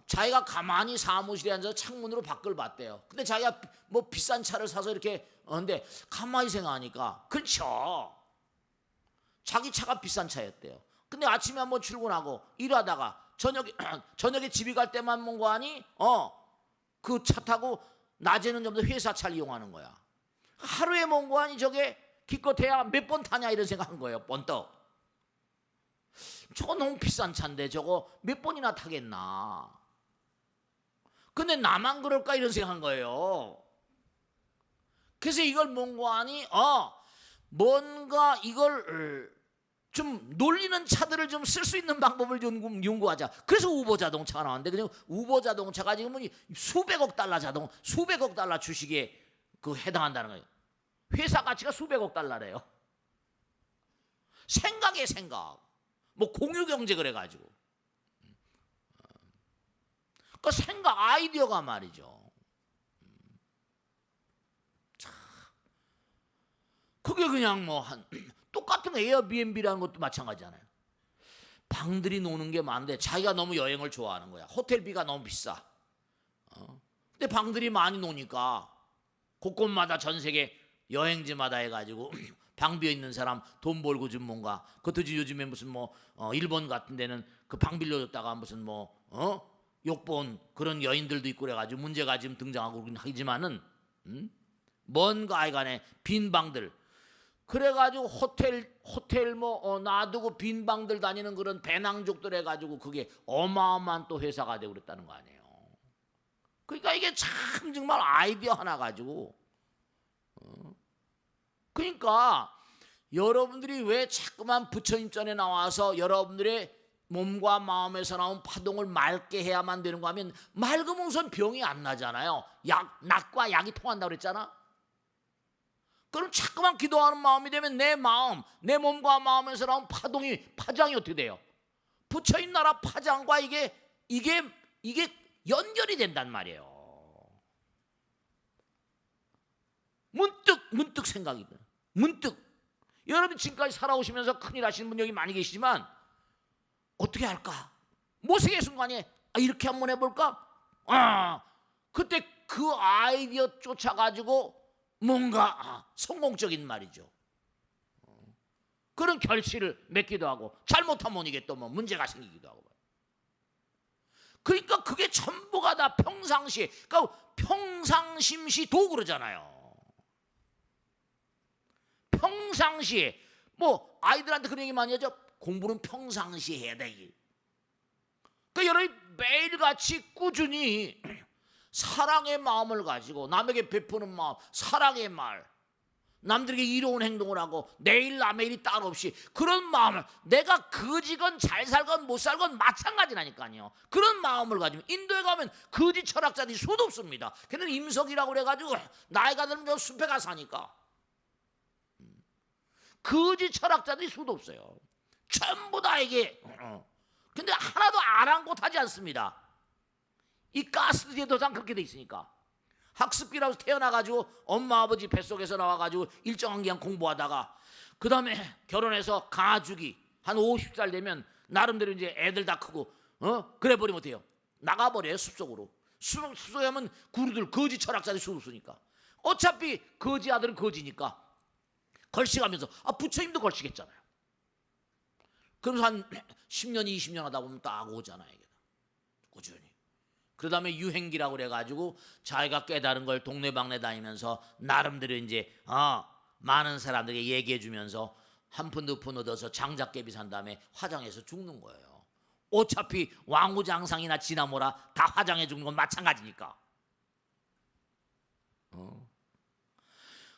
자기가 가만히 사무실에 앉아서 창문으로 밖을 봤대요. 근데 자기가 뭐 비싼 차를 사서 이렇게 근데 가만히 생각하니까 그렇죠. 자기 차가 비싼 차였대요. 근데 아침에 한번 출근하고 일하다가 저녁에 집에 갈 때만 뭔가하니 그 차 타고 낮에는 좀 더 회사 차를 이용하는 거야. 하루에 뭔가하니 저게 기껏해야 몇 번 타냐 이런 생각한 거예요. 번떡. 저거 너무 비싼 차인데 저거 몇 번이나 타겠나. 근데 나만 그럴까 이런 생각한 거예요. 그래서 이걸 뭔가하니 뭔가 이걸 좀 놀리는 차들을 좀 쓸 수 있는 방법을 연구하자. 그래서 우버 자동차가 나왔는데 그냥 우버 자동차가 지금은 수백억 달러 주식에 그 해당한다는 거예요. 회사 가치가 수백억 달러래요. 생각에 생각. 뭐 공유경제 그래가지고. 그 생각 아이디어가 말이죠. 그게 그냥 뭐 똑같은 에어비앤비라는 것도 마찬가지잖아요. 방들이 노는 게 많은데 자기가 너무 여행을 좋아하는 거야. 호텔비가 너무 비싸. 근데 방들이 많이 노니까 곳곳마다 전 세계 여행지마다 해가지고 방 비어 있는 사람 돈 벌고 좀 뭔가 그것도 요즘에 무슨 뭐 일본 같은 데는 그 방 빌려줬다가 무슨 뭐 욕본 그런 여인들도 있고 그래가지고 문제가 지금 등장하고 하지만은 뭔가 하여간에 빈 방들 그래가지고 호텔 뭐 놔두고 빈 방들 다니는 그런 배낭족들 해가지고 그게 어마어마한 또 회사가 되고 그랬다는 거 아니에요. 그러니까 이게 참 정말 아이디어 하나 가지고 그러니까 여러분들이 왜 자꾸만 부처님 전에 나와서 여러분들의 몸과 마음에서 나온 파동을 맑게 해야만 되는 거 하면 맑으면 우선 병이 안 나잖아요. 낙과 약이 통한다고 그랬잖아. 그럼 자꾸만 기도하는 마음이 되면 내 마음, 내 몸과 마음에서 나온 파장이 어떻게 돼요? 부처님 나라 파장과 이게 연결이 된단 말이에요. 문득 생각이 들어요. 문득. 여러분 지금까지 살아오시면서 큰일 하시는 분 여기 많이 계시지만 어떻게 할까? 모세의 순간에 이렇게 한번 해볼까? 그때 그 아이디어 쫓아가지고 뭔가 성공적인 말이죠. 그런 결실을 맺기도 하고 잘못하면 이게 또 뭐 문제가 생기기도 하고. 그러니까 그게 전부가 다 평상시에, 그러니까 평상심시도 그러잖아요. 평상시에 뭐 아이들한테 그런 얘기 많이 하죠. 공부는 평상시에 해야 돼. 그러니까 여러분이 매일같이 꾸준히 사랑의 마음을 가지고 남에게 베푸는 마음, 사랑의 말, 남들에게 이로운 행동을 하고 내일 남의 일이 따로 없이 그런 마음을, 내가 거지건 잘 살건 못 살건 마찬가지라니까요. 그런 마음을 가지면 인도에 가면 거지 철학자들이 수도 없습니다. 걔는 임석이라고 그래가지고 나이가 들면 저 숲에 가서 사니까 거지 철학자들이 수도 없어요. 전부 다 이게 근데 하나도 아랑곳하지 않습니다. 이 가스들의 도장 그렇게 돼 있으니까. 학습기라고 태어나가지고 엄마 아버지 뱃속에서 나와가지고 일정한 기간 공부하다가 그 다음에 결혼해서 가주기 한 50살 되면 나름대로 이제 애들 다 크고 그래 버리면 어때요? 나가버려요. 숲속으로. 수소하면 구루들 거지 철학자들이 수소니까. 어차피 거지 아들은 거지니까 걸식하면서 부처님도 걸식했잖아요. 그러면서 한 10년 20년 하다 보면 딱 오잖아요. 이게. 꾸준히. 그 다음에 유행기라고 그래가지고 자기가 깨달은 걸 동네방네 다니면서 나름대로 이제 많은 사람들에게 얘기해주면서 한 푼 두 푼 얻어서 장작개비 산 다음에 화장해서 죽는 거예요. 어차피 왕후장상이나 지나모라 다 화장해 죽는 건 마찬가지니까.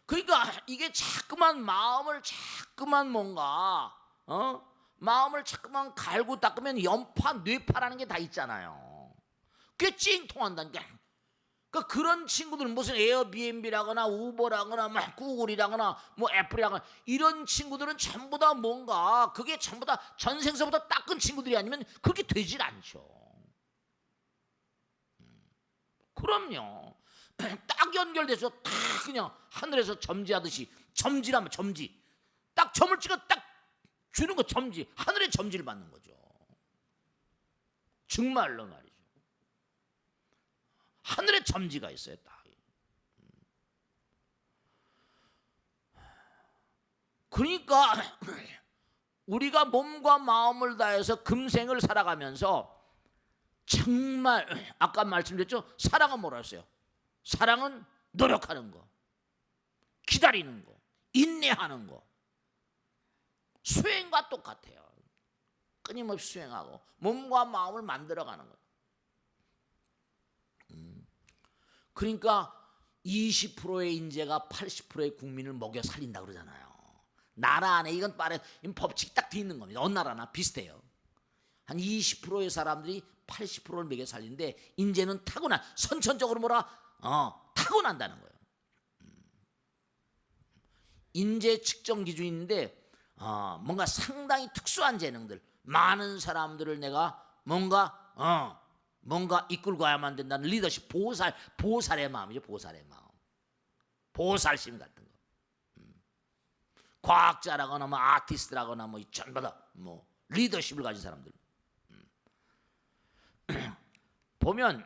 그러니까 이게 자꾸만 마음을 자꾸만 뭔가 마음을 자꾸만 갈고 닦으면 연파 뇌파라는 게 다 있잖아요. 그게 찡 통한다니까. 그러니까 그런 친구들은 무슨 에어비앤비라거나 우버라거나 뭐 구글이라거나 뭐 애플이라거나 이런 친구들은 전부 다 뭔가 그게 전부 다 전생서부터 닦은 친구들이 아니면 그렇게 되질 않죠. 그럼요. 딱 연결돼서 딱 그냥 하늘에서 점지하듯이 점지라면 점지 딱 점을 찍어 딱 주는 거 점지 하늘의 점지를 받는 거죠. 정말로 말이죠. 하늘의 점지가 있어요. 딱. 그러니까 우리가 몸과 마음을 다해서 금생을 살아가면서 정말 아까 말씀드렸죠. 사랑은 뭐라 했어요? 사랑은 노력하는 거, 기다리는 거, 인내하는 거. 수행과 똑같아요. 끊임없이 수행하고 몸과 마음을 만들어가는 거예요. 그러니까 20%의 인재가 80%의 국민을 먹여 살린다 그러잖아요. 나라 안에 이건 법칙이 딱 돼 있는 겁니다. 어느 나라나 비슷해요. 한 20%의 사람들이 80%를 먹여 살리는데 인재는 타고난 선천적으로 타고난다는 거예요. 인재 측정 기준이 있는데 뭔가 상당히 특수한 재능들 많은 사람들을 내가 뭔가 이끌고 가야만 된다는 리더십 보살의 마음이죠. 보살의 마음 보살심 같은 거 과학자라거나 뭐 아티스트라거나 뭐 전부 다 뭐 리더십을 가진 사람들 보면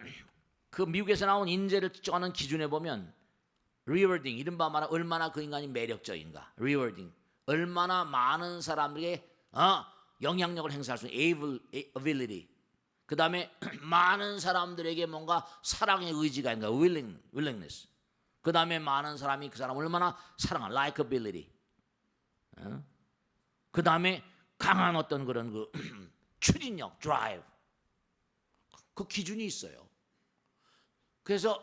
그 미국에서 나온 인재를 측정하는 기준에 보면 리워딩 이른바 말하면 얼마나 그 인간이 매력적인가 리워딩 얼마나 많은 사람들에게 영향력을 행사할 수 있는 ability 그 다음에 많은 사람들에게 뭔가 사랑의 의지가 있는가 willingness 그 다음에 많은 사람이 그 사람을 얼마나 사랑한 likability 그 다음에 강한 어떤 그런 그 추진력 drive 그 기준이 있어요. 그래서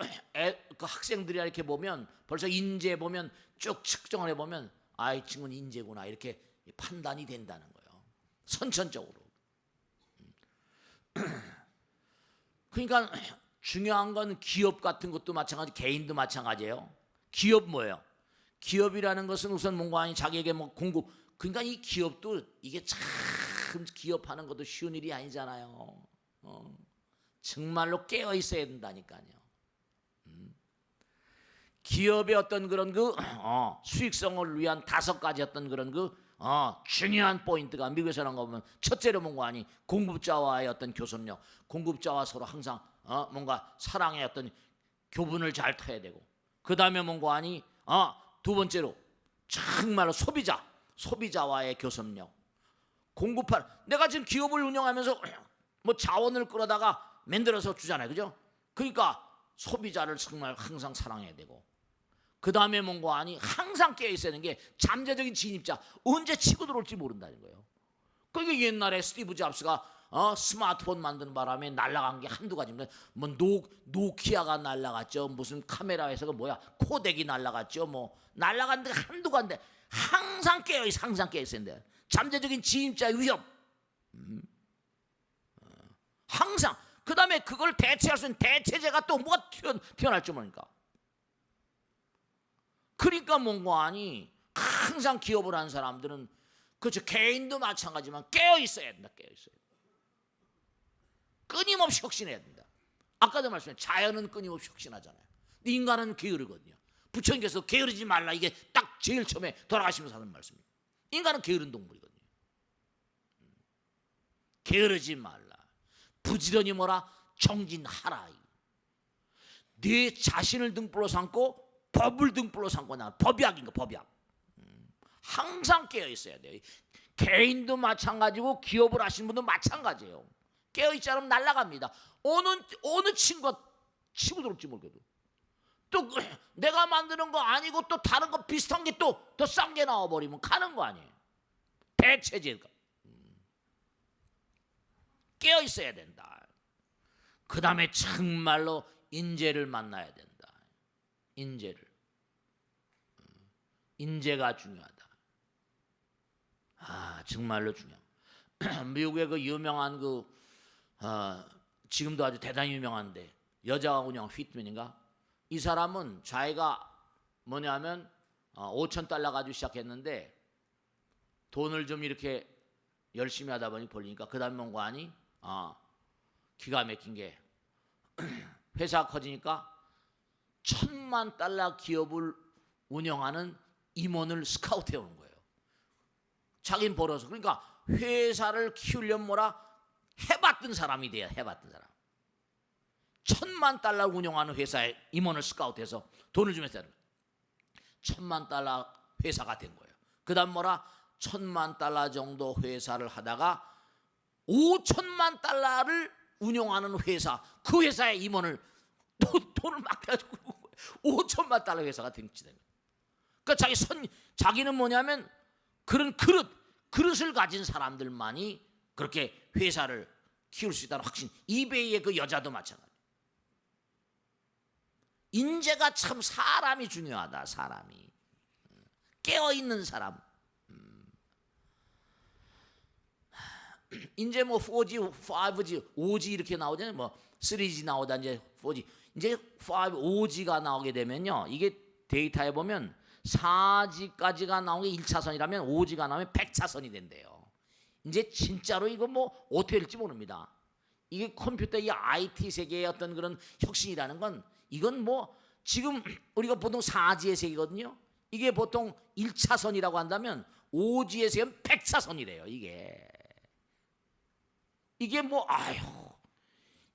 그 학생들이 이렇게 보면 벌써 인재 보면 쭉 측정을 해보면 이 친구는 인재구나 이렇게 판단이 된다는 거예요. 선천적으로. 그러니까 중요한 건 기업 같은 것도 마찬가지 개인도 마찬가지예요. 기업 뭐예요? 기업이라는 것은 우선 뭔가 아니 자기에게 뭐 공급 그러니까 이 기업도 이게 참 기업하는 것도 쉬운 일이 아니잖아요. 정말로 깨어 있어야 된다니까요. 기업의 어떤 그런 수익성을 위한 5가지 어떤 그런 중요한 포인트가 미국에서 나온 거 보면 첫째로 뭔가 아니 공급자와의 어떤 교섭력, 공급자와 서로 항상 뭔가 사랑의 어떤 교분을 잘 터야 되고 그 다음에 뭔가 아니 두 번째로 정말로 소비자와의 교섭력, 내가 지금 기업을 운영하면서 뭐 자원을 끌어다가 만들어서 주잖아요, 그죠? 그러니까 소비자를 정말 항상 사랑해야 되고 그 다음에 뭔가 아니 항상 깨어 있어야 되는 게 잠재적인 진입자 언제 치고 들어올지 모른다는 거예요. 그러니까 옛날에 스티브 잡스가 스마트폰 만드는 바람에 날아간 게 한두 가지입니다. 뭐 노키아가 날아갔죠. 무슨 카메라 회사가 뭐야 코덱이 날아갔죠. 뭐 날아간 데 한두 가지인데 항상 깨어 있어. 항상 깨어 있어야 돼. 잠재적인 진입자의 위협 항상 그 다음에 그걸 대체할 수 있는 대체제가 또 뭐가 튀어날 줄 모르니까 그러니까 뭔가 아니 항상 기업을 하는 사람들은 그렇죠. 개인도 마찬가지지만 깨어 있어야 된다. 깨어 있어야 된다. 끊임없이 혁신해야 된다. 아까도 말씀드린 자연은 끊임없이 혁신하잖아요. 근데 인간은 게으르거든요. 부처님께서 게으르지 말라 이게 딱 제일 처음에 돌아가시면서 하는 말씀이에요. 인간은 게으른 동물이거든요. 게으르지 말라. 부지런히 뭐라 정진하라. 네 자신을 등불로 삼고 법을 등불로 삼고 나 법약인가 법약. 항상 깨어 있어야 돼요. 개인도 마찬가지고 기업을 하시는 분도 마찬가지예요. 깨어 있지 않으면 날아갑니다. 어느 친구가 치고 들어올지 모르겠도 또 내가 만드는 거 아니고 또 다른 거 비슷한 게 또 더 싼 게 나와버리면 가는 거 아니에요. 대체제가 깨어 있어야 된다. 그 다음에 정말로 인재를 만나야 된다. 인재가 중요하다. 정말로 중요. 미국의 그 유명한 지금도 아주 대단히 유명한데 여자가 운영 휘트맨인가? 이 사람은 자기가 뭐냐면 $5,000 가지고 시작했는데 돈을 좀 이렇게 열심히 하다 보니 벌리니까 그 다음에 뭔가 하니 기가 막힌 게 회사가 커지니까 $10,000,000 기업을 운영하는 임원을 스카우트해 오는 거예요. 자기는 벌어서. 그러니까 회사를 키우려면 뭐라 해봤던 사람이 돼야 해봤던 사람. $10,000,000 운영하는 회사에 임원을 스카우트해서 돈을 좀 했어요. $10,000,000 회사가 된 거예요. 그 다음 뭐라 $10,000,000 정도 회사를 하다가 $5,000,000를 운영하는 회사, 그 회사의 임원을 돈을 막 대가지고 $5,000,000 회사가 된 거예요. 그러니까 자기는 뭐냐면 그런 그릇을 가진 사람들만이 그렇게 회사를 키울 수 있다는 확신. 이베이의 그 여자도 마찬가지. 인재가 참 사람이 중요하다. 사람이 깨어있는 사람. 이제 뭐 4G, 5G, 5G 이렇게 나오잖아요. 뭐 3G 나오다 이제 4G, 이제 5, 5G가 나오게 되면요. 이게 데이터에 보면 4G까지가 나온 게 1차선이라면 5G가 나오면 100차선이 된대요. 이제 진짜로 이거 뭐 어떻게 될지 모릅니다. 이게 컴퓨터 이 IT 세계의 어떤 그런 혁신이라는 건 이건 뭐 지금 우리가 보통 4G의 세계거든요. 이게 보통 1차선이라고 한다면 5G의 세계는 100차선이래요. 이게 뭐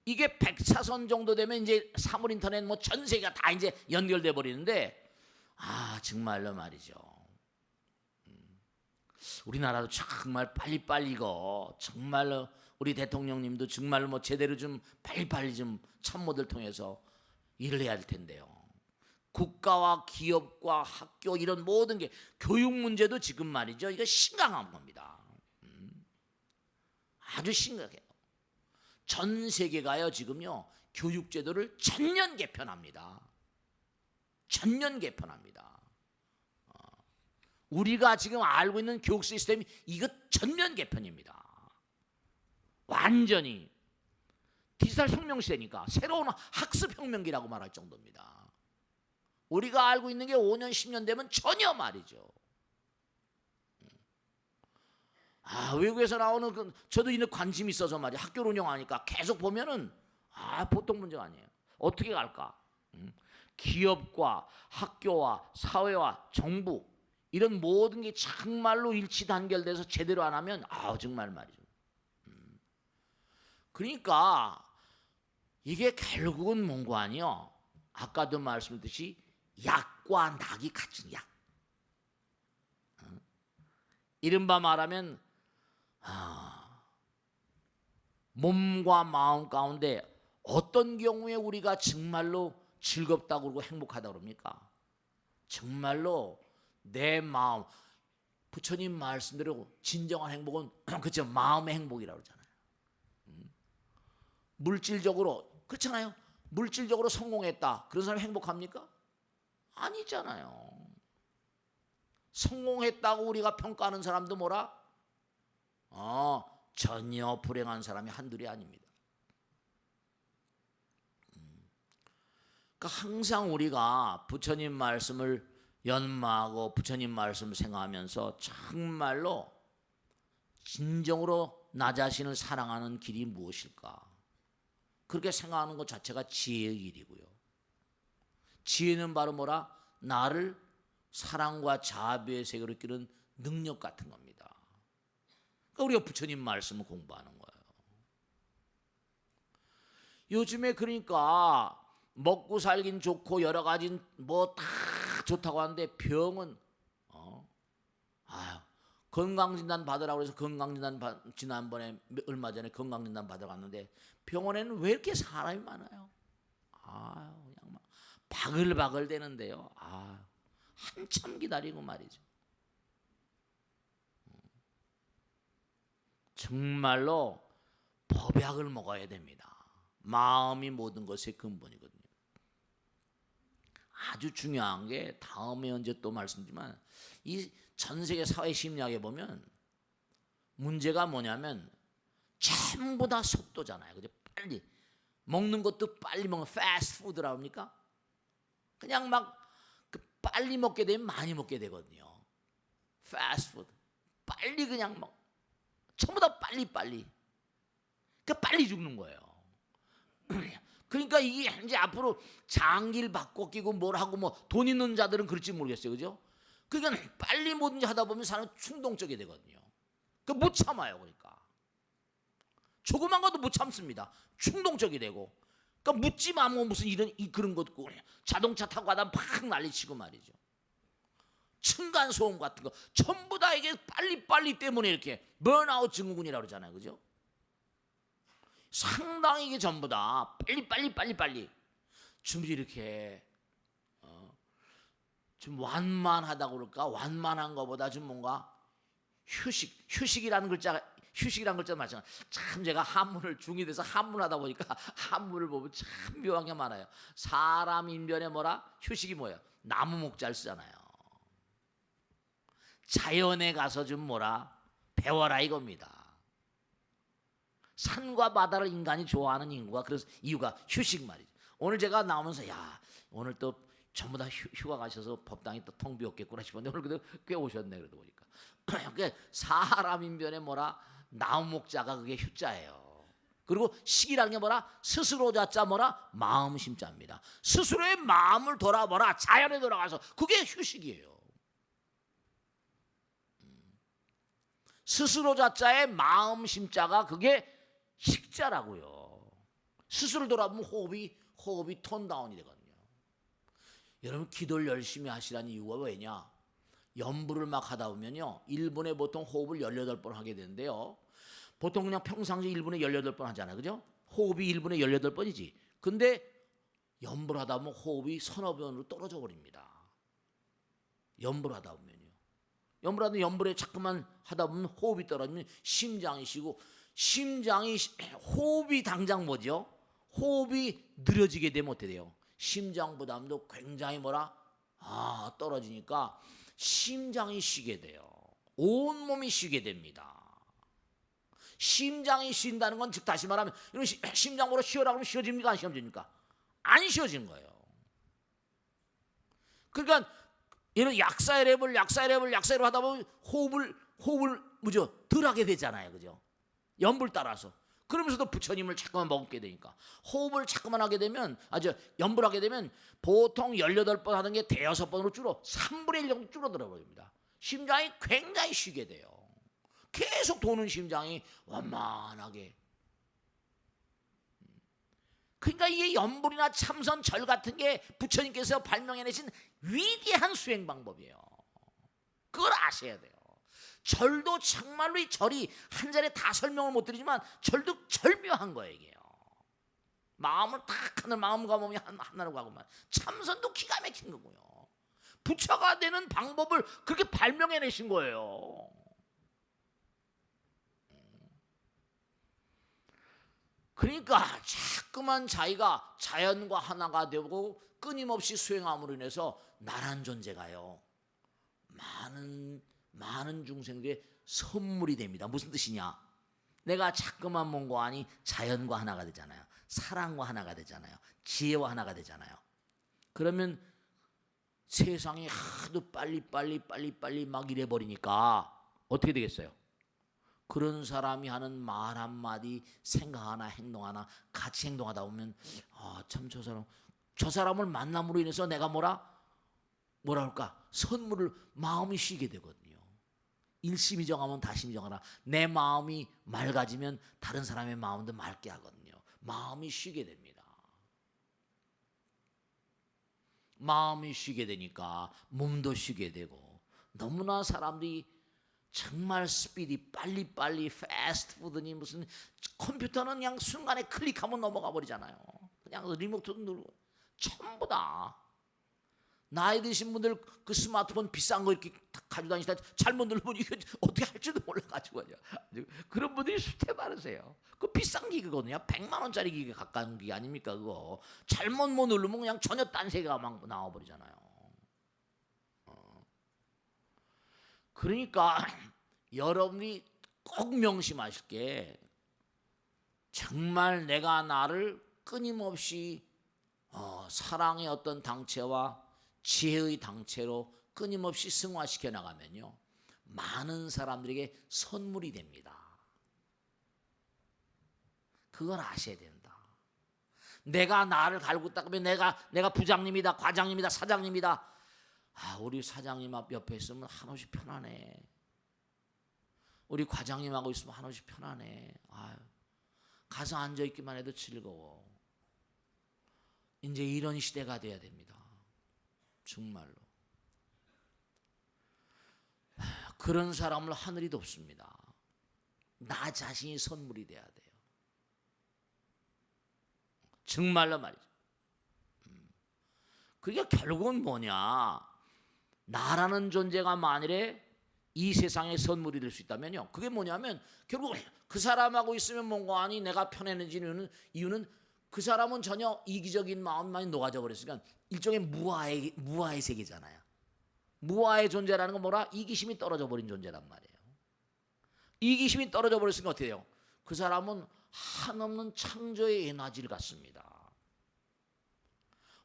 이게 100차선 정도 되면 이제 사물 인터넷 뭐 전 세계가 다 이제 연결돼 버리는데 정말로 말이죠. 우리나라도 정말 빨리빨리 이거 정말로 우리 대통령님도 정말로 뭐 제대로 좀 빨리빨리 좀 참모들 통해서 일을 해야 할 텐데요. 국가와 기업과 학교 이런 모든 게 교육 문제도 지금 말이죠. 이거 심각한 겁니다. 아주 심각해요. 전 세계가요 지금요 교육 제도를 전면 개편합니다. 전면 개편합니다. 우리가 지금 알고 있는 교육 시스템이 이거 전면 개편입니다. 완전히 디지털 혁명 시대니까 새로운 학습 혁명기라고 말할 정도입니다. 우리가 알고 있는 게 5년 10년 되면 전혀 말이죠. 외국에서 나오는 저도 이런 관심이 있어서 말이야. 학교를 운영하니까 계속 보면은 보통 문제가 아니에요. 어떻게 갈까? 기업과 학교와 사회와 정부 이런 모든 게 정말로 일치 단결돼서 제대로 안 하면 정말 말이죠. 그러니까 이게 결국은 뭔가 아니요. 아까도 말씀드렸듯이 약과 낙이 같은 약. 이른바 말하면 몸과 마음 가운데 어떤 경우에 우리가 정말로 즐겁다고 그러고 행복하다고 그럽니까? 정말로 내 마음, 부처님 말씀대로 진정한 행복은 그렇죠, 마음의 행복이라고 그러잖아요. 물질적으로 그렇잖아요. 물질적으로 성공했다. 그런 사람이 행복합니까? 아니잖아요. 성공했다고 우리가 평가하는 사람도 뭐라? 전혀 불행한 사람이 한둘이 아닙니다. 그러니까 항상 우리가 부처님 말씀을 연마하고 부처님 말씀을 생각하면서 정말로 진정으로 나 자신을 사랑하는 길이 무엇일까? 그렇게 생각하는 것 자체가 지혜의 길이고요. 지혜는 바로 뭐라? 나를 사랑과 자비의 세계로 이끄는 능력 같은 겁니다. 그러니까 우리가 부처님 말씀을 공부하는 거예요. 요즘에 그러니까 먹고 살긴 좋고 여러 가지 뭐 다 좋다고 하는데 병은 아유, 건강진단 받으라고 해서 지난번에 얼마 전에 건강진단 받으러 갔는데 병원에는 왜 이렇게 사람이 많아요? 아유, 그냥 막 바글바글 되는데요. 아, 한참 기다리고 말이죠. 정말로 법약을 먹어야 됩니다. 마음이 모든 것의 근본이거든요. 아주 중요한 게 다음에 언제 또 말씀드리지만 이 전 세계 사회 심리학에 보면 문제가 뭐냐면 전부 다 속도잖아요. 그죠? 빨리 먹는 것도 빨리 먹는 패스트푸드라고 합니까? 그냥 막 빨리 먹게 되면 많이 먹게 되거든요. 패스트푸드 빨리 그냥 먹 전부 다 빨리 그러니까 빨리 죽는 거예요. 그러니까 이게 이제 앞으로 장기를 바꿔 끼고 뭘 하고 뭐 돈 있는 자들은 그럴지 모르겠어요. 그죠? 그러니까 빨리 뭐든지 하다 보면 사람은 충동적이 되거든요. 그러니까 못 참아요. 그러니까 조그만 것도 못 참습니다. 충동적이 되고. 그러니까 묻지 마 뭐 무슨 이런 그런 것도 자동차 타고 가다 막 난리치고 말이죠. 층간 소음 같은 거 전부 다 이게 빨리 때문에 이렇게 번아웃 증후군이라고 그러잖아요. 그죠? 상당히 이게 전부 다 빨리 좀 이렇게 좀 완만하다고 그럴까? 완만한 것보다 좀 뭔가 휴식이라는 글자가 맞잖아요. 참 제가 한문을 중이 돼서 한문하다 보니까 한문을 보면 참 묘한 게 많아요. 사람 인변에 뭐라? 휴식이 뭐예요? 나무 목자를 쓰잖아요. 자연에 가서 좀 뭐라? 배워라 이겁니다. 산과 바다를 인간이 좋아하는 그래서 이유가 휴식 말이죠. 오늘 제가 나오면서 야 오늘 또 전부 다 휴가 가셔서 법당이 또 텅 비었겠구나 싶었는데 오늘 그래도 꽤 오셨네. 그래도 보니까 그러니까 사람 인변에 뭐라 나무 목자가 그게 휴자예요. 그리고 식이라는 게 뭐라 스스로 자자 뭐라 마음 심자입니다. 스스로의 마음을 돌아보라 자연에 돌아가서 그게 휴식이에요. 스스로 자자의 마음 심자가 그게 식자라고요. 스스로 돌아보면 호흡이 톤 다운이 되거든요. 여러분 기도를 열심히 하시라는 이유가 왜냐? 연부를 막 하다 보면요. 1분에 보통 호흡을 18번 하게 되는데요. 보통 그냥 평상시 1분에 18번 하잖아요. 그죠? 호흡이 1분에 18번이지. 근데 연부를 하다 보면 호흡이 서너 번으로 떨어져 버립니다. 연부를 하다 보면요. 연부에 자꾸만 하다 보면 호흡이 떨어지면 심장이 쉬고 호흡이 당장 뭐죠? 호흡이 느려지게 되면 어떻게 돼요? 심장 부담도 굉장히 뭐라? 떨어지니까 심장이 쉬게 돼요. 온몸이 쉬게 됩니다. 심장이 쉰다는 건 즉 다시 말하면 이런 심장으로 쉬어라 그러면 쉬어집니까? 안 쉬어집니까? 안 쉬어진 거예요. 그러니까 이런 약사이랩을 하다 보면 호흡을 덜 하게 되잖아요. 그죠? 연불 따라서. 그러면서도 부처님을 자꾸만 먹게 되니까 호흡을 자꾸만 하게 되면 연불하게 되면 보통 18번 하던 게 대여섯 번으로 3분의 1 정도 줄어들어 버립니다. 심장이 굉장히 쉬게 돼요. 계속 도는 심장이 완만하게. 그러니까 이게 연불이나 참선 절 같은 게 부처님께서 발명해내신 위대한 수행 방법이에요. 그걸 아셔야 돼요. 절도 정말로 이 절이 한 자리에 다 설명을 못 드리지만 절도 절묘한 거예요. 이게요. 마음을 딱 하는 마음과 몸이 하나로 가고만 참선도 기가 막힌 거고요. 부처가 되는 방법을 그렇게 발명해내신 거예요. 그러니까 자꾸만 자기가 자연과 하나가 되고 끊임없이 수행함으로 인해서 나란 존재가요. 많은 중생들의 선물이 됩니다. 무슨 뜻이냐? 내가 자꾸만 뭔가 하니 자연과 하나가 되잖아요. 사랑과 하나가 되잖아요. 지혜와 하나가 되잖아요. 그러면 세상이 하도 빨리 막 이래버리니까 어떻게 되겠어요? 그런 사람이 하는 말 한마디, 생각 하나, 행동 하나 같이 행동하다 보면 참 저 사람을 만남으로 인해서 내가 뭐라 할까? 선물을 마음이 쉬게 되거든요. 일심이 정하면 다심이 정하라. 내 마음이 맑아지면 다른 사람의 마음도 맑게 하거든요. 마음이 쉬게 됩니다. 마음이 쉬게 되니까 몸도 쉬게 되고, 너무나 사람들이 정말 스피디, 빨리빨리 패스트푸드니 무슨, 컴퓨터는 그냥 순간에 클릭하면 넘어가 버리잖아요. 그냥 리모트 누르고. 전부 다 나이 드신 분들 그 스마트폰 비싼 거 이렇게 가지고 다니시다 잘못 누르면 이거 어떻게 할지도 몰라가지고 그런 분들이 수태 많으세요. 그 비싼 기계거든요. 100만 원짜리 기계 가까운 기계 아닙니까 그거. 잘못 못 누르면 그냥 전혀 딴 세계가 막 나와버리잖아요. 그러니까 여러분이 꼭 명심하실 게, 정말 내가 나를 끊임없이 사랑의 어떤 당체와 지혜의 당체로 끊임없이 승화시켜 나가면요, 많은 사람들에게 선물이 됩니다. 그걸 아셔야 된다. 내가 나를 갈고 닦으면 내가 부장님이다, 과장님이다, 사장님이다. 우리 사장님 앞 옆에 있으면 한없이 편하네. 우리 과장님하고 있으면 한없이 편하네. 가서 앉아 있기만 해도 즐거워. 이제 이런 시대가 돼야 됩니다. 정말로. 그런 사람을 하늘이 돕습니다. 나 자신이 선물이 돼야 돼요. 정말로 말이죠. 그게 결국은 뭐냐, 나라는 존재가 만일에 이 세상의 선물이 될 수 있다면요, 그게 뭐냐면 결국 그 사람하고 있으면 뭔가 아니 내가 편해지는 이유는 그 사람은 전혀 이기적인 마음만이 녹아져 버렸으니까 일종의 무아의 세계잖아요. 무아의 존재라는 건 뭐라? 이기심이 떨어져 버린 존재란 말이에요. 이기심이 떨어져 버렸으니까 어떻게 돼요? 그 사람은 한없는 창조의 에너지를 갖습니다.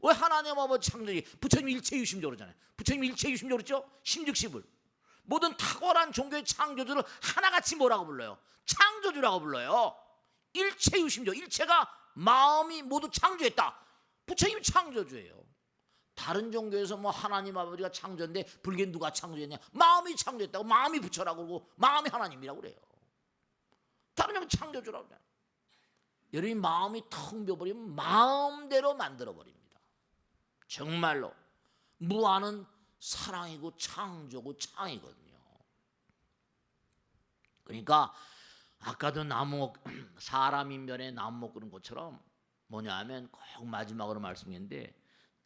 왜 하나님 아버지 창조지? 부처님 일체유심적으로 잖아요. 부처님 일체유심적으로 했죠? 심즉십을. 모든 탁월한 종교의 창조주를 하나같이 뭐라고 불러요? 창조주라고 불러요. 일체유심적. 일체가 마음이 모두 창조했다. 부처님이 창조주예요. 다른 종교에서 뭐 하나님 아버지가 창조인데 불교는 누가 창조했냐? 마음이 창조했다고. 마음이 부처라고 그러고 마음이 하나님이라고 그래요. 다른 종교는 창조주라고 그래요. 여러분이 마음이 텅 비어버리면 마음대로 만들어버립니다. 정말로 무아는 사랑이고 창조고 창이거든요. 그러니까 아까도 사람 인변에 나무 못 끄는 것처럼 뭐냐 하면 꼭 마지막으로 말씀했는데,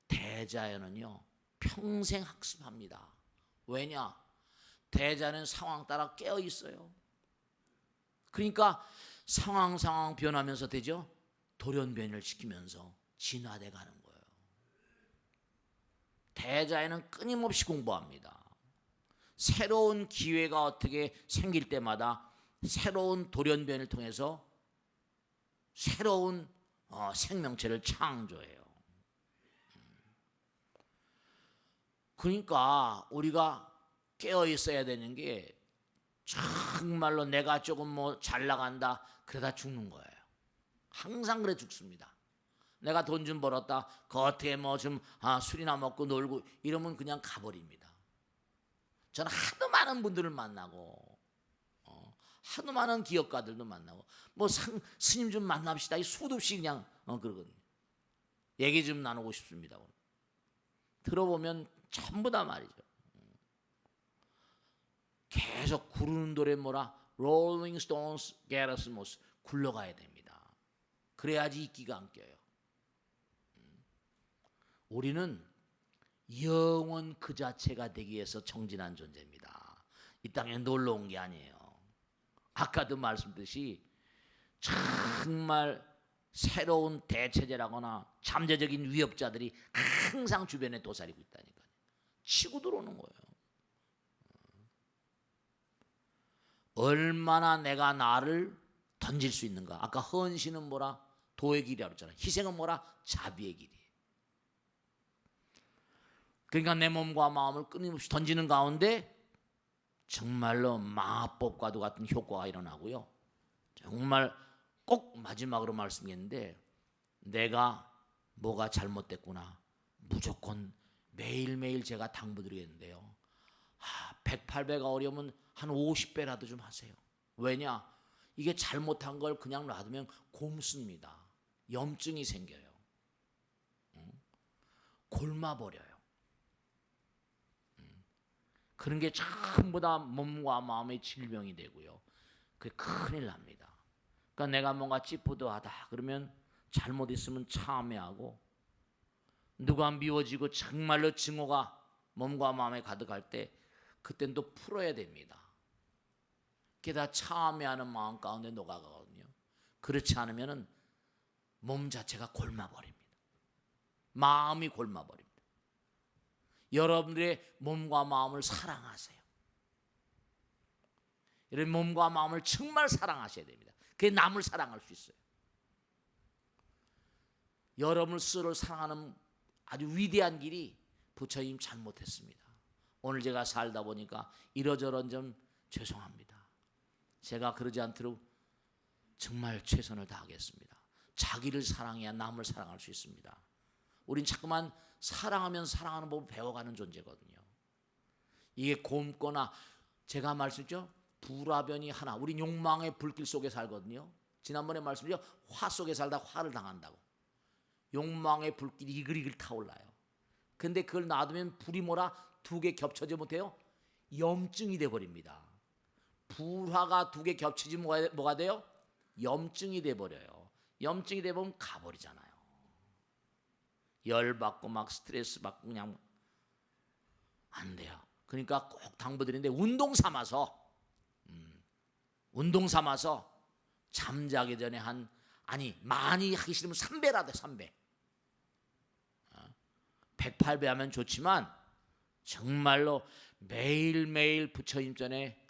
대자연은요 평생 학습합니다. 왜냐? 대자연은 상황 따라 깨어 있어요. 그러니까 상황 변하면서 되죠. 돌연변이를 시키면서 진화돼 가는 거예요. 대자연은 끊임없이 공부합니다. 새로운 기회가 어떻게 생길 때마다 새로운 돌연변이를 통해서 새로운 생명체를 창조해요. 그러니까 우리가 깨어 있어야 되는 게, 정말로 내가 조금 뭐 잘 나간다 그러다 죽는 거예요. 항상 그래 죽습니다. 내가 돈 좀 벌었다 겉에 뭐 좀 술이나 먹고 놀고 이러면 그냥 가버립니다. 저는 하도 많은 분들을 만나고 하도 많은 기업가들도 만나고 뭐 스님 좀 만납시다 이 수도 없이 그냥 그러거든요. 얘기 좀 나누고 싶습니다. 들어보면 전부 다 말이죠. 계속 구르는 노래 뭐라? Rolling Stones Get Us Most. 굴러가야 됩니다. 그래야지 이끼가 안 껴요. 우리는 영원 그 자체가 되기 위해서 정진한 존재입니다. 이 땅에 놀러 온 게 아니에요. 아까도 말씀드렸듯이 정말 새로운 대체제라거나 잠재적인 위협자들이 항상 주변에 도사리고 있다니까요. 치고 들어오는 거예요. 얼마나 내가 나를 던질 수 있는가. 아까 헌신은 뭐라? 도의 길이라고 했잖아요. 희생은 뭐라? 자비의 길이에요. 그러니까 내 몸과 마음을 끊임없이 던지는 가운데 정말로 마법과도 같은 효과가 일어나고요. 정말 꼭 마지막으로 말씀했는데, 내가 뭐가 잘못됐구나. 무조건 매일매일 제가 당부드리겠는데요. 108배가 어려우면 한 50배라도 좀 하세요. 왜냐? 이게 잘못한 걸 그냥 놔두면 곰습니다. 염증이 생겨요. 골마버려요. 그런 게 전부 다 몸과 마음의 질병이 되고요. 그게 큰일 납니다. 그러니까 내가 뭔가 찌뿌드하다 그러면 잘못했으면 참회하고, 누가 미워지고 정말로 증오가 몸과 마음에 가득할 때 그땐 또 풀어야 됩니다. 그게 다 참회하는 마음 가운데 녹아가거든요. 그렇지 않으면 몸 자체가 골마버립니다. 마음이 골마버립니다. 여러분들의 몸과 마음을 사랑하세요. 이런 몸과 마음을 정말 사랑하셔야 됩니다. 그게 남을 사랑할 수 있어요. 여러분을 스스로 사랑하는 아주 위대한 길이 부처님 잘못했습니다. 오늘 제가 살다 보니까 이러저런 점 죄송합니다. 제가 그러지 않도록 정말 최선을 다하겠습니다. 자기를 사랑해야 남을 사랑할 수 있습니다. 우린 자꾸만 사랑하면서 사랑하는 법을 배워가는 존재거든요. 이게 곰거나 제가 말씀드렸죠. 불화변이 하나. 우린 욕망의 불길 속에 살거든요. 지난번에 말씀드렸죠. 화 속에 살다 화를 당한다고. 욕망의 불길이 이글이글 타올라요. 근데 그걸 놔두면 불이 뭐라 두 개 겹쳐지 못해요? 염증이 돼버립니다. 불화가 두 개 겹치지 뭐가 돼요? 염증이 돼버려요. 염증이 돼버리면 가버리잖아요. 열받고 막 스트레스 받고 그냥 안 돼요. 그러니까 꼭 당부드리는데 운동 삼아서 잠자기 전에 많이 하기 싫으면 3배라도 3배 108배 하면 좋지만 정말로 매일매일 부처님 전에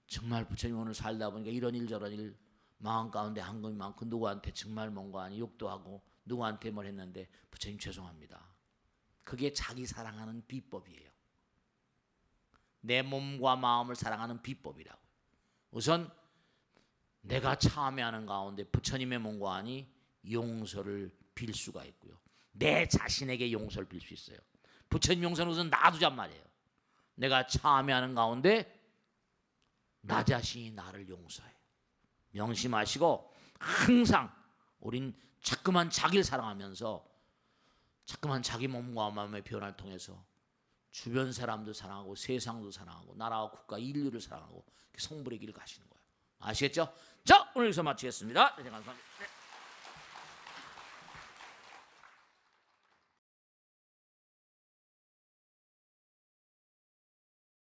정말 부처님 오늘 살다 보니까 이런 일 저런 일 마음 가운데 한 것이 많고 누구한테 정말 뭔가 아니 욕도 하고 누구한테 뭘 했는데 부처님 죄송합니다. 그게 자기 사랑하는 비법이에요. 내 몸과 마음을 사랑하는 비법이라고. 우선 내가 참회하는 가운데 부처님의 몸과 아니 용서를 빌 수가 있고요. 내 자신에게 용서를 빌 수 있어요. 부처님 용서는 우선 놔두잔 말이에요. 내가 참회하는 가운데 나 자신이 나를 용서해요. 명심하시고 항상 우린 자꾸만 자기를 사랑하면서 자꾸만 자기 몸과 마음의 변화를 통해서 주변 사람도 사랑하고 세상도 사랑하고 나라와 국가 인류를 사랑하고 성불의 길을 가시는 거예요. 아시겠죠? 자, 오늘 여기서 마치겠습니다. 네, 감사합니다. 네.